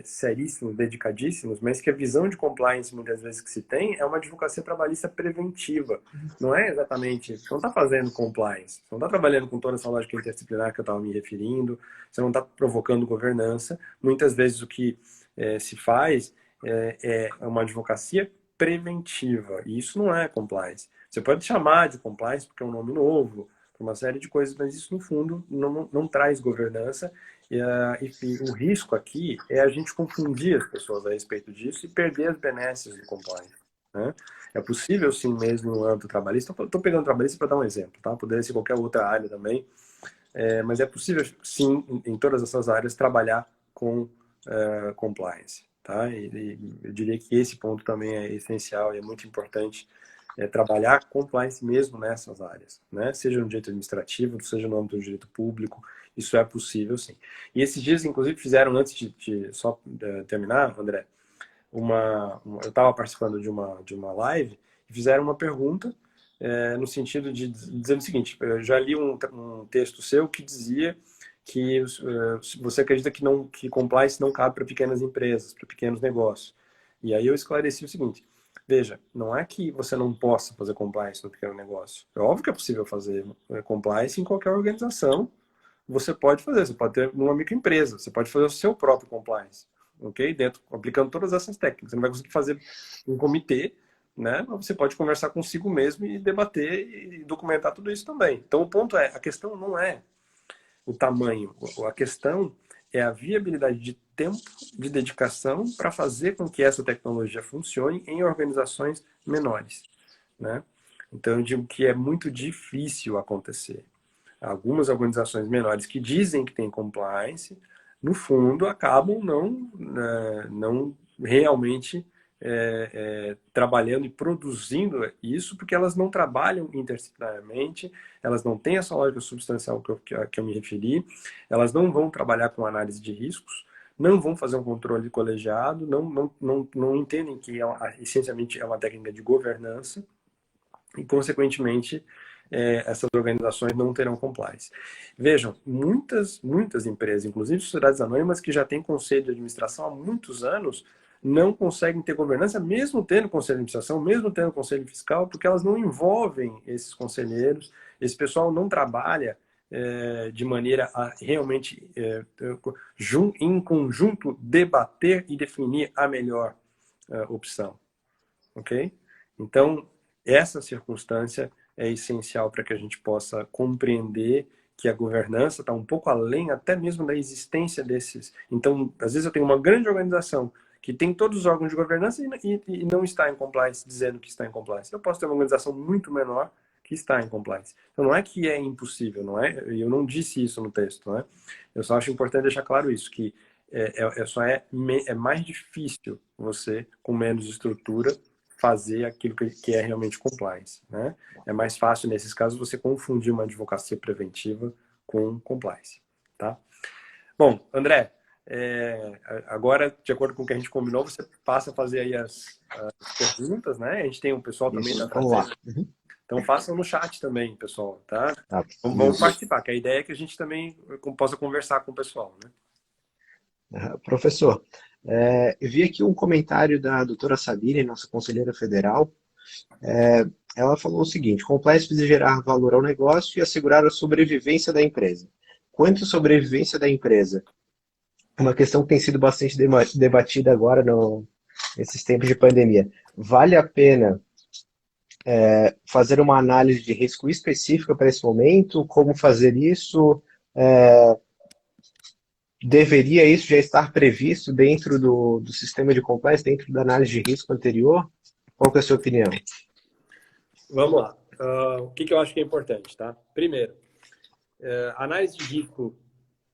seríssimos, dedicadíssimos, mas que a visão de compliance, muitas vezes, que se tem é uma advocacia trabalhista preventiva. Não é exatamente... Você não está fazendo compliance, você não está trabalhando com toda essa lógica interdisciplinar que eu estava me referindo, você não está provocando governança. Muitas vezes o que se faz é uma advocacia preventiva, e isso não é compliance. Você pode chamar de compliance porque é um nome novo, uma série de coisas, mas isso, no fundo, não traz governança. E o risco aqui é a gente confundir as pessoas a respeito disso e perder as benesses do compliance. Né? É possível, sim, mesmo no âmbito trabalhista. Estou pegando trabalhista para dar um exemplo, tá? Poderia ser qualquer outra área também. Mas é possível, sim, em todas essas áreas, trabalhar com compliance. Tá? E eu diria que esse ponto também é essencial e é muito importante. Trabalhar compliance mesmo nessas áreas, né? Seja no direito administrativo, seja no âmbito do direito público, isso é possível, sim. E esses dias, inclusive, fizeram, antes de só terminar, André, eu estava participando de uma live e fizeram uma pergunta no sentido de dizer o seguinte: eu já li um texto seu que dizia que você acredita que compliance não cabe para pequenas empresas, para pequenos negócios. E aí eu esclareci o seguinte: veja, não é que você não possa fazer compliance no pequeno negócio. É óbvio que é possível fazer compliance em qualquer organização. Você pode fazer, você pode ter uma microempresa, você pode fazer o seu próprio compliance, ok? Aplicando todas essas técnicas. Você não vai conseguir fazer um comitê, né? Mas você pode conversar consigo mesmo e debater e documentar tudo isso também. Então o ponto a questão não é o tamanho, a questão é a viabilidade de tempo, de dedicação para fazer com que essa tecnologia funcione em organizações menores, né? Então eu digo que é muito difícil acontecer. Algumas organizações menores que dizem que tem compliance, no fundo acabam não realmente trabalhando e produzindo isso, porque elas não trabalham interdisciplinarmente, elas não têm essa lógica substancial que eu me referi, elas não vão trabalhar com análise de riscos, não vão fazer um controle colegiado, não entendem que essencialmente é uma técnica de governança e, consequentemente, essas organizações não terão compliance. Vejam, muitas empresas, inclusive sociedades anônimas, que já têm conselho de administração há muitos anos, não conseguem ter governança, mesmo tendo conselho de administração, mesmo tendo conselho fiscal, porque elas não envolvem esses conselheiros, esse pessoal não trabalha de maneira a realmente, em conjunto, debater e definir a melhor opção. Ok? Então, essa circunstância é essencial para que a gente possa compreender que a governança está um pouco além até mesmo da existência desses. Então, às vezes eu tenho uma grande organização que tem todos os órgãos de governança e não está em compliance, dizendo que está em compliance. Eu posso ter uma organização muito menor que está em compliance. Então, não é que é impossível, não é? Eu não disse isso no texto, não é? Eu só acho importante deixar claro isso, que é mais difícil você, com menos estrutura, fazer aquilo que é realmente compliance, né? É mais fácil, nesses casos, você confundir uma advocacia preventiva com compliance, tá? Bom, André, agora, de acordo com o que a gente combinou, você passa a fazer aí as perguntas, né? A gente tem um pessoal também da Isso, vamos lá. então façam no chat também, pessoal, tá? Tá, Vamos participar, que a ideia é que a gente também possa conversar com o pessoal, né? Professor, eu vi aqui um comentário da doutora Sabine, nossa conselheira federal. Ela falou o seguinte: compliance precisa gerar valor ao negócio e assegurar a sobrevivência da empresa. Quanto à sobrevivência da empresa? Uma questão que tem sido bastante debatida agora nesses tempos de pandemia. Vale a pena fazer uma análise de risco específica para esse momento? Como fazer isso? Deveria isso já estar previsto dentro do sistema de compliance, dentro da análise de risco anterior? Qual que é a sua opinião? Vamos lá. O que eu acho que é importante, tá? Primeiro, análise de risco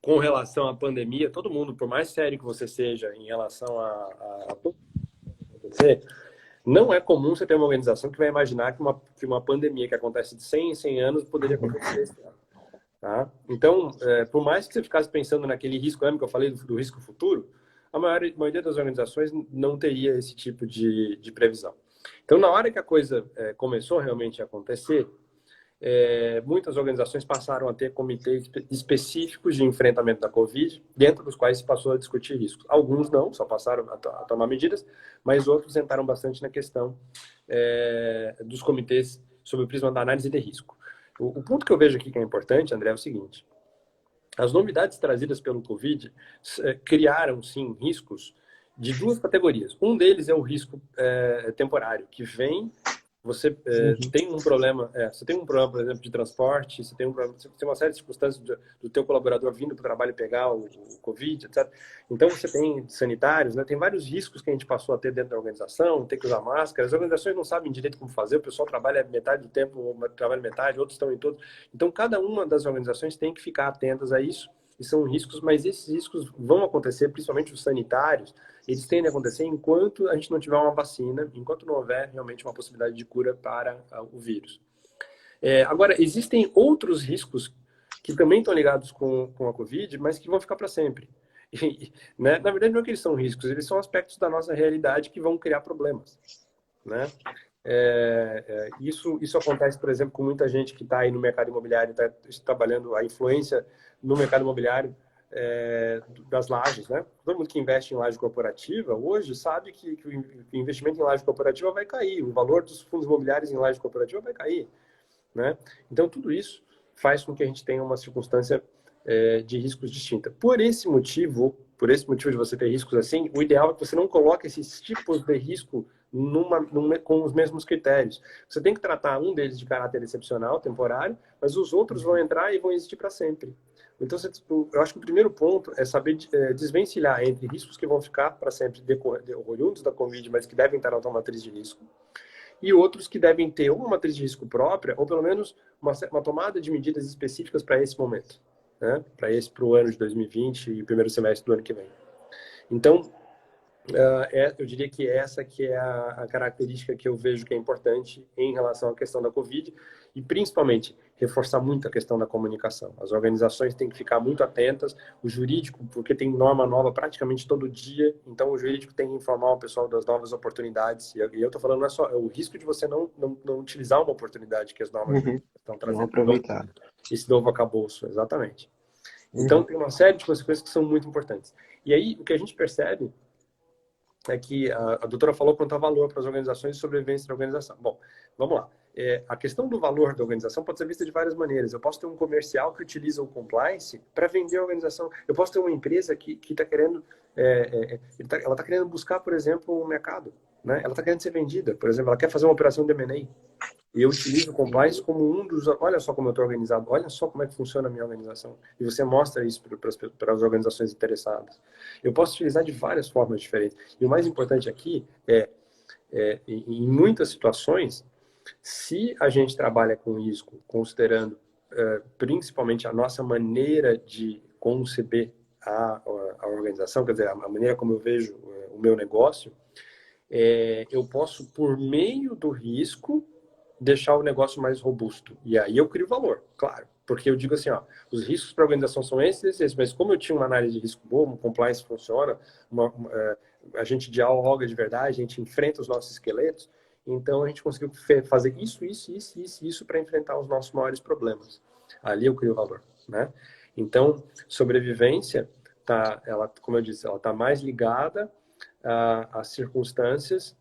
com relação à pandemia, todo mundo, por mais sério que você seja em relação a acontecer, não é comum você ter uma organização que vai imaginar que uma pandemia que acontece de 100 em 100 anos poderia acontecer esse ano. Tá? Então, por mais que você ficasse pensando naquele risco, lembra que eu falei do risco futuro, a maioria das organizações não teria esse tipo de previsão. Então, na hora que a coisa começou realmente a acontecer, muitas organizações passaram a ter comitês específicos de enfrentamento da Covid, dentro dos quais se passou a discutir riscos. Alguns não, só passaram a tomar medidas, mas outros entraram bastante na questão dos comitês sob o prisma da análise de risco. O ponto que eu vejo aqui que é importante, André, é o seguinte: as novidades trazidas pelo Covid criaram, sim, riscos de duas categorias. Um deles é o risco temporário, que vem, você tem um problema, por exemplo, de transporte, você tem uma série de circunstâncias do teu colaborador vindo para o trabalho pegar o Covid, etc. Então, você tem sanitários, né? Tem vários riscos que a gente passou a ter dentro da organização, tem que usar máscara, as organizações não sabem direito como fazer, o pessoal trabalha metade do tempo, trabalha metade, outros estão em todos. Então, cada uma das organizações tem que ficar atentas a isso, e são riscos, mas esses riscos vão acontecer, principalmente os sanitários, eles tendem a acontecer enquanto a gente não tiver uma vacina, enquanto não houver realmente uma possibilidade de cura para o vírus. Agora, existem outros riscos que também estão ligados com a Covid, mas que vão ficar para sempre. Né? Na verdade, não é que eles são riscos, eles são aspectos da nossa realidade que vão criar problemas. Né? Isso acontece, por exemplo, com muita gente que está aí no mercado imobiliário, está trabalhando a influência no mercado imobiliário das lajes, né? Todo mundo que investe em laje corporativa hoje sabe que o investimento em laje corporativa vai cair, o valor dos fundos imobiliários em laje corporativa vai cair, né? Então, tudo isso faz com que a gente tenha uma circunstância de riscos distinta. Por esse motivo de você ter riscos assim, o ideal é que você não coloque esses tipos de risco com os mesmos critérios. Você tem que tratar um deles de caráter excepcional, temporário, mas os outros vão entrar e vão existir para sempre. Então, eu acho que o primeiro ponto é saber desvencilhar entre riscos que vão ficar para sempre oriundos da Covid, mas que devem estar na tua matriz de risco, e outros que devem ter uma matriz de risco própria, ou pelo menos uma tomada de medidas específicas para esse momento, né? Para o ano de 2020 e o primeiro semestre do ano que vem. Então, eu diria que essa que é a característica que eu vejo que é importante em relação à questão da Covid e, principalmente, reforçar muito a questão da comunicação. As organizações têm que ficar muito atentas, o jurídico, porque tem norma nova praticamente todo dia, então o jurídico tem que informar o pessoal das novas oportunidades. E eu estou falando, não é só o risco de você não utilizar uma oportunidade que as normas estão trazendo. Não aproveitar. Esse novo acabouço, exatamente. Então, tem uma série de consequências que são muito importantes. E aí, o que a gente percebe é que a doutora falou quanto a valor para as organizações e sobrevivência da organização. Bom, vamos lá. A questão do valor da organização pode ser vista de várias maneiras. Eu posso ter um comercial que utiliza o compliance para vender a organização. Eu posso ter uma empresa que está querendo, ela está querendo buscar, por exemplo, um mercado. né? Ela está querendo ser vendida. Por exemplo, ela quer fazer uma operação de M&A. E eu utilizo o compliance como um dos... Olha só como eu estou organizado, olha só como é que funciona a minha organização. E você mostra isso para as organizações interessadas. Eu posso utilizar de várias formas diferentes. E o mais importante aqui em muitas situações, se a gente trabalha com risco, considerando principalmente a nossa maneira de conceber a organização, quer dizer, a maneira como eu vejo o meu negócio, eu posso, por meio do risco, deixar o negócio mais robusto. E aí eu crio valor, claro. Porque eu digo assim, ó, os riscos para a organização são esses, mas como eu tinha uma análise de risco boa, um compliance funciona, a gente dialoga de verdade, a gente enfrenta os nossos esqueletos, então a gente conseguiu fazer isso para enfrentar os nossos maiores problemas. Ali eu crio valor, né? Então, sobrevivência, ela, como eu disse, ela está mais ligada às circunstâncias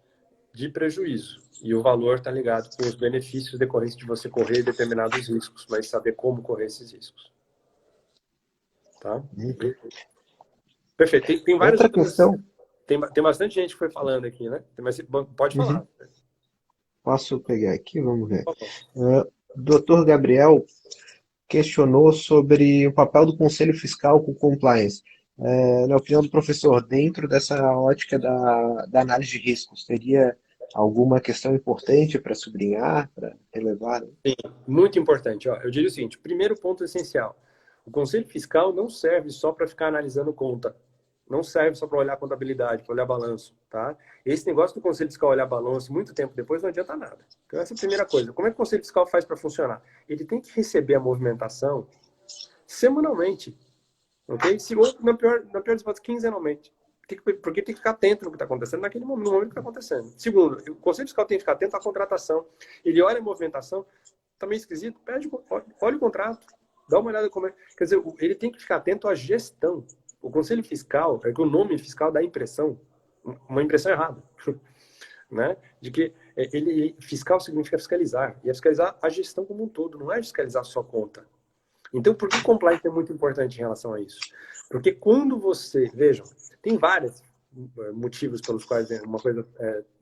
de prejuízo. E o valor está ligado com os benefícios decorrentes de você correr determinados riscos, mas saber como correr esses riscos. Tá? Perfeito. Tem várias Outra outras... questão, Tem bastante gente que foi falando aqui, né? Mas pode uhum, falar. posso pegar aqui, vamos ver. Dr. Gabriel questionou sobre o papel do Conselho Fiscal com compliance. Na opinião do professor, dentro dessa ótica da análise de riscos, teria alguma questão importante para sublinhar, para relevar? Sim, muito importante. Ó, eu diria o seguinte, primeiro ponto essencial. O Conselho Fiscal não serve só para ficar analisando conta. Não serve só para olhar contabilidade, para olhar balanço, tá? Esse negócio do Conselho Fiscal olhar balanço muito tempo depois não adianta nada. Então essa é a primeira coisa. Como é que o Conselho Fiscal faz para funcionar? Ele tem que receber a movimentação semanalmente, ok? Se ou, na pior das hipóteses, quinzenalmente. Porque tem que ficar atento no que está acontecendo naquele momento, no momento que está acontecendo. Segundo, o Conselho Fiscal tem que ficar atento à contratação. Ele olha a movimentação, tá meio esquisito, olha o contrato, dá uma olhada como é. Quer dizer, ele tem que ficar atento à gestão. O Conselho Fiscal, é que o nome fiscal dá impressão, uma impressão errada, né? De que fiscal significa fiscalizar, e é fiscalizar a gestão como um todo, não é fiscalizar só conta. Então, por que compliance é muito importante em relação a isso? Porque quando você, vejam, tem vários motivos pelos quais uma coisa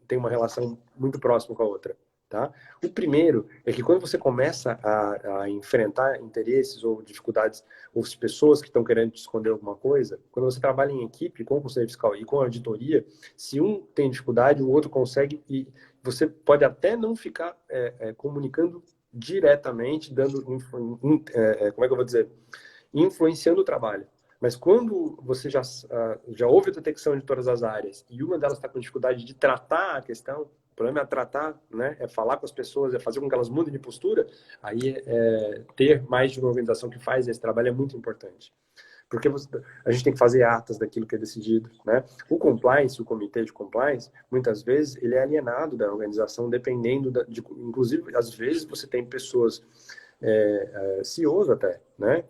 tem uma relação muito próxima com a outra. Tá? O primeiro é que quando você começa a enfrentar interesses ou dificuldades, ou pessoas que estão querendo te esconder alguma coisa, quando você trabalha em equipe com o Conselho Fiscal e com a auditoria, se um tem dificuldade, o outro consegue, e você pode até não ficar comunicando diretamente, dando, como é que eu vou dizer, influenciando o trabalho. Mas quando você já houve a detecção de todas as áreas e uma delas está com dificuldade de tratar a questão, o problema é tratar, né? É falar com as pessoas, é fazer com que elas mudem de postura, aí ter mais de uma organização que faz esse trabalho é muito importante. Porque a gente tem que fazer atas daquilo que é decidido, né? O compliance, o comitê de compliance, muitas vezes ele é alienado da organização, dependendo inclusive, às vezes você tem pessoas CEOs até, né?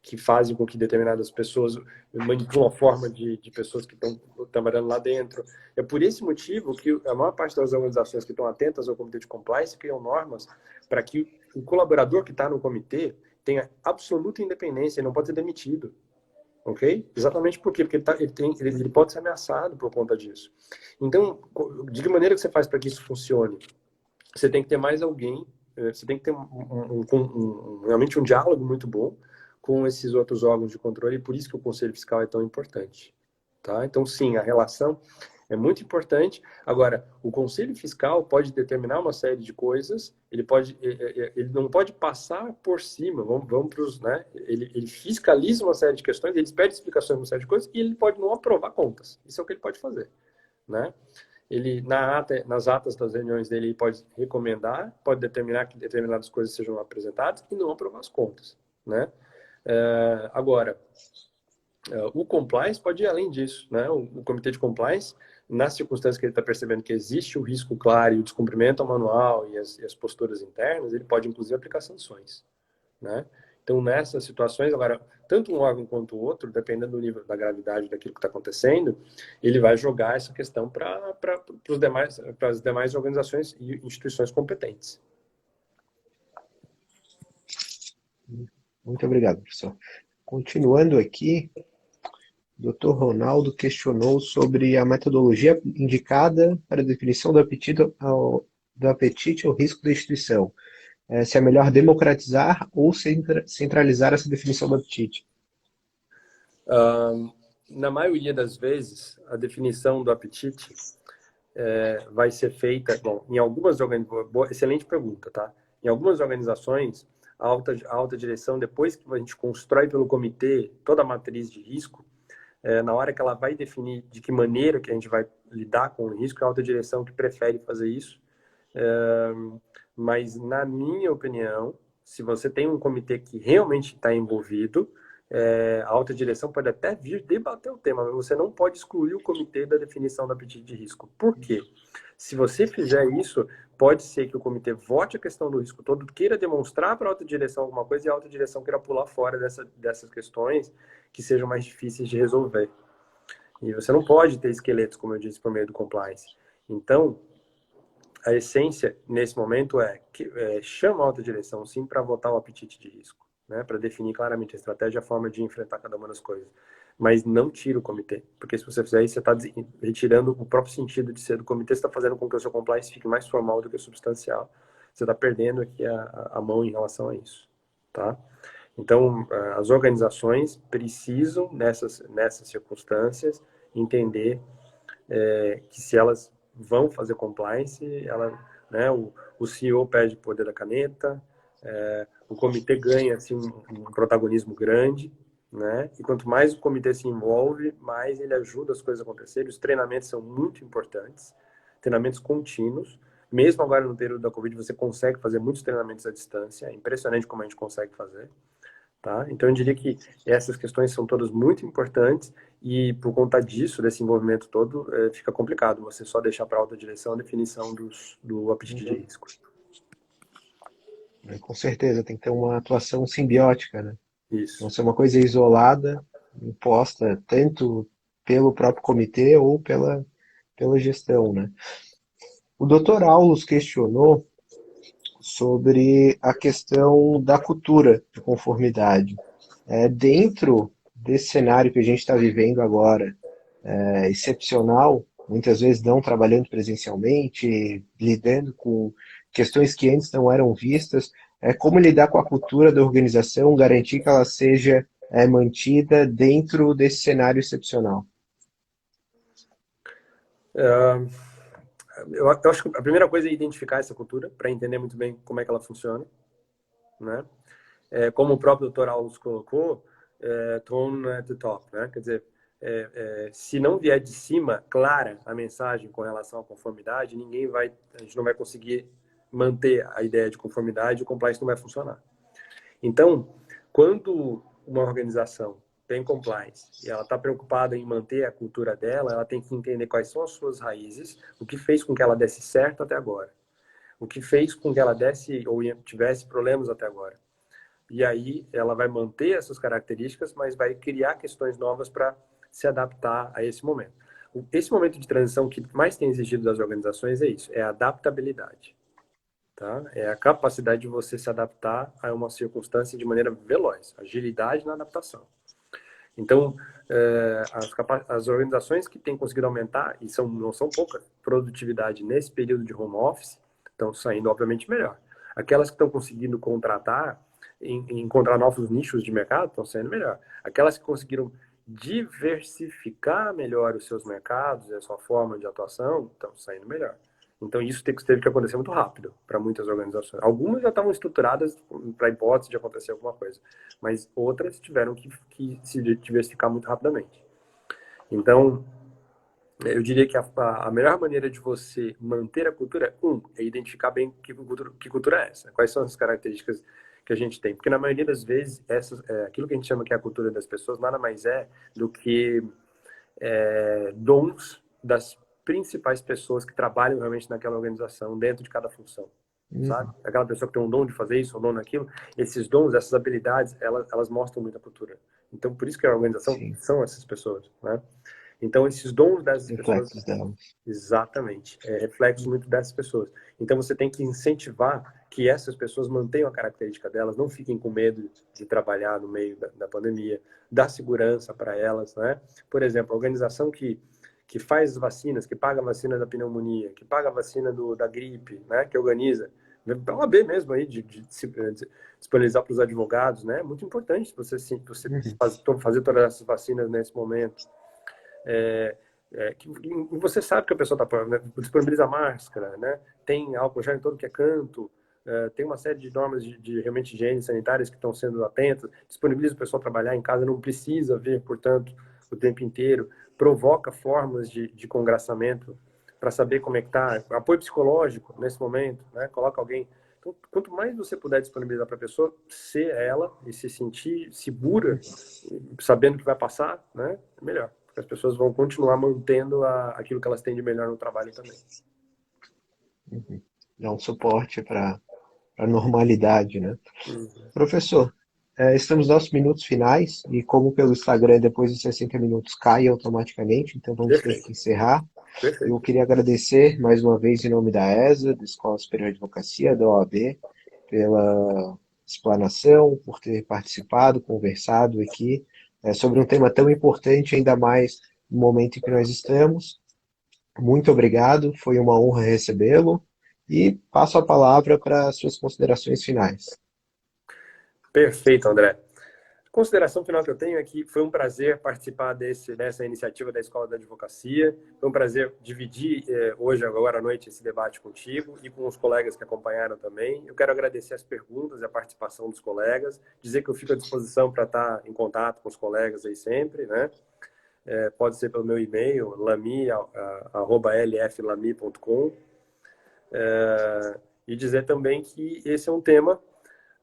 Que fazem com que determinadas pessoas manipulam a forma de pessoas que estão trabalhando lá dentro. É por esse motivo que a maior parte das organizações que estão atentas ao comitê de compliance criam normas para que o colaborador que está no comitê tenha absoluta independência, ele não pode ser demitido. Ok? Exatamente por quê? Porque ele pode ser ameaçado por conta disso. Então, de que maneira que você faz para que isso funcione? Você tem que ter mais alguém, você tem que ter realmente um diálogo muito bom com esses outros órgãos de controle, e por isso que o Conselho Fiscal é tão importante. Tá? Então, sim, a relação é muito importante. Agora, o Conselho Fiscal pode determinar uma série de coisas, ele não pode passar por cima, vamos para os, né? Ele fiscaliza uma série de questões, ele pede explicações de uma série de coisas e ele pode não aprovar contas. Isso é o que ele pode fazer, né? Ele, nas atas das reuniões dele, ele pode recomendar, pode determinar que determinadas coisas sejam apresentadas e não aprovar as contas, né? Agora, o compliance pode ir além disso, né? O comitê de compliance, nas circunstâncias que ele está percebendo que existe o risco claro e o descumprimento ao manual e as posturas internas, ele pode, inclusive, aplicar sanções, né? Então, nessas situações, agora, tanto um órgão quanto o outro, dependendo do nível da gravidade daquilo que está acontecendo, ele vai jogar essa questão para as demais organizações e instituições competentes. Muito obrigado, professor. Continuando aqui, O Dr. Ronaldo questionou sobre a metodologia indicada para a definição do apetite ao risco da instituição. Se é melhor democratizar ou centralizar essa definição do apetite. Na maioria das vezes, a definição do apetite vai ser feita, bom, em algumas organizações, excelente pergunta, tá? Em algumas organizações, a alta direção, depois que a gente constrói pelo comitê toda a matriz de risco, na hora que ela vai definir de que maneira que a gente vai lidar com o risco, é a alta direção que prefere fazer isso. Mas, na minha opinião, se você tem um comitê que realmente está envolvido, a alta direção pode até vir debater o tema, mas você não pode excluir o comitê da definição do apetite de risco. Por quê? Se você fizer isso, pode ser que o comitê vote a questão do risco todo, queira demonstrar para a alta direção alguma coisa e a alta direção queira pular fora dessas questões que sejam mais difíceis de resolver. E você não pode ter esqueletos, como eu disse, por meio do compliance. Então, a essência, nesse momento, chama a alta direção, sim, para votar o apetite de risco, né? Para definir claramente a estratégia e a forma de enfrentar cada uma das coisas. Mas não tira o comitê, porque se você fizer isso, você está retirando o próprio sentido de ser do comitê, você está fazendo com que o seu compliance fique mais formal do que substancial. Você está perdendo aqui a mão em relação a isso, tá? Então, as organizações precisam, nessas circunstâncias, entender que se elas vão fazer compliance, né, o CEO perde o poder da caneta, o comitê ganha assim, um protagonismo grande, né? E quanto mais o comitê se envolve, mais ele ajuda as coisas a acontecerem. Os treinamentos são muito importantes, treinamentos contínuos. Mesmo agora no período da Covid, você consegue fazer muitos treinamentos à distância. É impressionante como a gente consegue fazer. Tá? Então, eu diria que essas questões são todas muito importantes e, por conta disso, desse envolvimento todo, fica complicado você só deixar para a alta direção a definição do apetite de risco. Com certeza, tem que ter uma atuação simbiótica, né? Isso. Não ser uma coisa isolada, imposta tanto pelo próprio comitê ou pela gestão, né? O Dr. Aulus questionou sobre a questão da cultura de conformidade. Dentro desse cenário que a gente está vivendo agora, excepcional, muitas vezes não trabalhando presencialmente, lidando com questões que antes não eram vistas, como lidar com a cultura da organização, garantir que ela seja mantida dentro desse cenário excepcional. Eu acho que a primeira coisa é identificar essa cultura, para entender muito bem como é que ela funciona, né? Como o próprio Dr. Aulus colocou, tone at the top, né? Quer dizer, se não vier de cima clara a mensagem com relação à conformidade, a gente não vai conseguir manter a ideia de conformidade e o compliance não vai funcionar. Então, quando uma organização tem compliance e ela está preocupada em manter a cultura dela, ela tem que entender quais são as suas raízes, o que fez com que ela desse certo até agora, o que fez com que ela desse ou tivesse problemas até agora. E aí ela vai manter essas características, mas vai criar questões novas para se adaptar a esse momento. Esse momento de transição que mais tem exigido das organizações é isso, é a adaptabilidade. Tá? É a capacidade de você se adaptar a uma circunstância de maneira veloz, agilidade na adaptação. Então, as organizações que têm conseguido aumentar, e não são poucas, produtividade nesse período de home office, estão saindo, obviamente, melhor. Aquelas que estão conseguindo contratar, encontrar novos nichos de mercado, estão saindo melhor. Aquelas que conseguiram diversificar melhor os seus mercados e a sua forma de atuação, estão saindo melhor. Então, isso teve que acontecer muito rápido para muitas organizações. Algumas já estavam estruturadas para a hipótese de acontecer alguma coisa, mas outras tiveram que se diversificar muito rapidamente. Então, eu diria que a melhor maneira de você manter a cultura, é identificar bem que cultura é essa, quais são as características que a gente tem. Porque, na maioria das vezes, aquilo que a gente chama que é a cultura das pessoas nada mais é do que dons das principais pessoas que trabalham realmente naquela organização, dentro de cada função, sabe? Aquela pessoa que tem um dom de fazer isso, um dom naquilo, esses dons, essas habilidades, elas mostram muita cultura. Então, por isso que a organização são essas pessoas, né? Então, esses dons dessas pessoas, Reflexos dela. exatamente, é reflexo muito dessas pessoas. Então, você tem que incentivar que essas pessoas mantenham a característica delas, não fiquem com medo de trabalhar no meio da pandemia, dar segurança para elas, né? Por exemplo, a organização que faz vacinas, que paga a vacina da pneumonia, que paga a vacina da gripe, né? Que organiza, a OAB mesmo aí, de disponibilizar para os advogados, né? É muito importante você fazer todas essas vacinas nesse momento. Você sabe que a pessoa está, né, disponibiliza máscara, né? Tem álcool gel em todo que é canto, tem uma série de normas de realmente higiene sanitárias que estão sendo atentas, disponibiliza o pessoal trabalhar em casa, não precisa ver, portanto, o tempo inteiro, provoca formas de congraçamento para saber como é que está, apoio psicológico nesse momento, né? Coloca alguém. Então, quanto mais você puder disponibilizar para a pessoa ser ela e se sentir segura, sabendo que vai passar, né? Melhor. Porque as pessoas vão continuar mantendo aquilo que elas têm de melhor no trabalho também. Dá um suporte para a normalidade, né? Uhum. Professor, estamos nos nossos minutos finais e como pelo Instagram depois dos 60 minutos cai automaticamente, então vamos ter Perfeito, que encerrar. Eu perfeito. queria agradecer mais uma vez em nome da ESA, da Escola Superior de Advocacia, da OAB, pela explanação, por ter participado, conversado aqui sobre um tema tão importante, ainda mais no momento em que nós estamos. Muito obrigado, foi uma honra recebê-lo e passo a palavra para as suas considerações finais. Perfeito, André. A consideração final que eu tenho é que foi um prazer participar dessa iniciativa da Escola da Advocacia. Foi um prazer dividir hoje, agora à noite, esse debate contigo e com os colegas que acompanharam também. Eu quero agradecer as perguntas e a participação dos colegas, dizer que eu fico à disposição para estar em contato com os colegas aí sempre, né? Pode ser pelo meu e-mail, lami@lflami.com. E dizer também que esse é um tema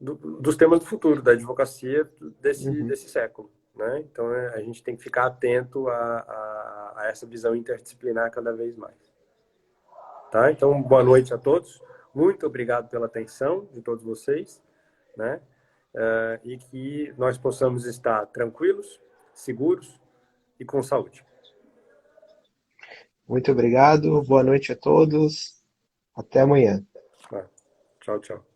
dos temas do futuro, da advocacia desse século. Né? Então, a gente tem que ficar atento a essa visão interdisciplinar cada vez mais. Tá? Então, boa noite a todos. Muito obrigado pela atenção de todos vocês. Né? E que nós possamos estar tranquilos, seguros e com saúde. Muito obrigado, boa noite a todos, até amanhã. Tchau, tchau.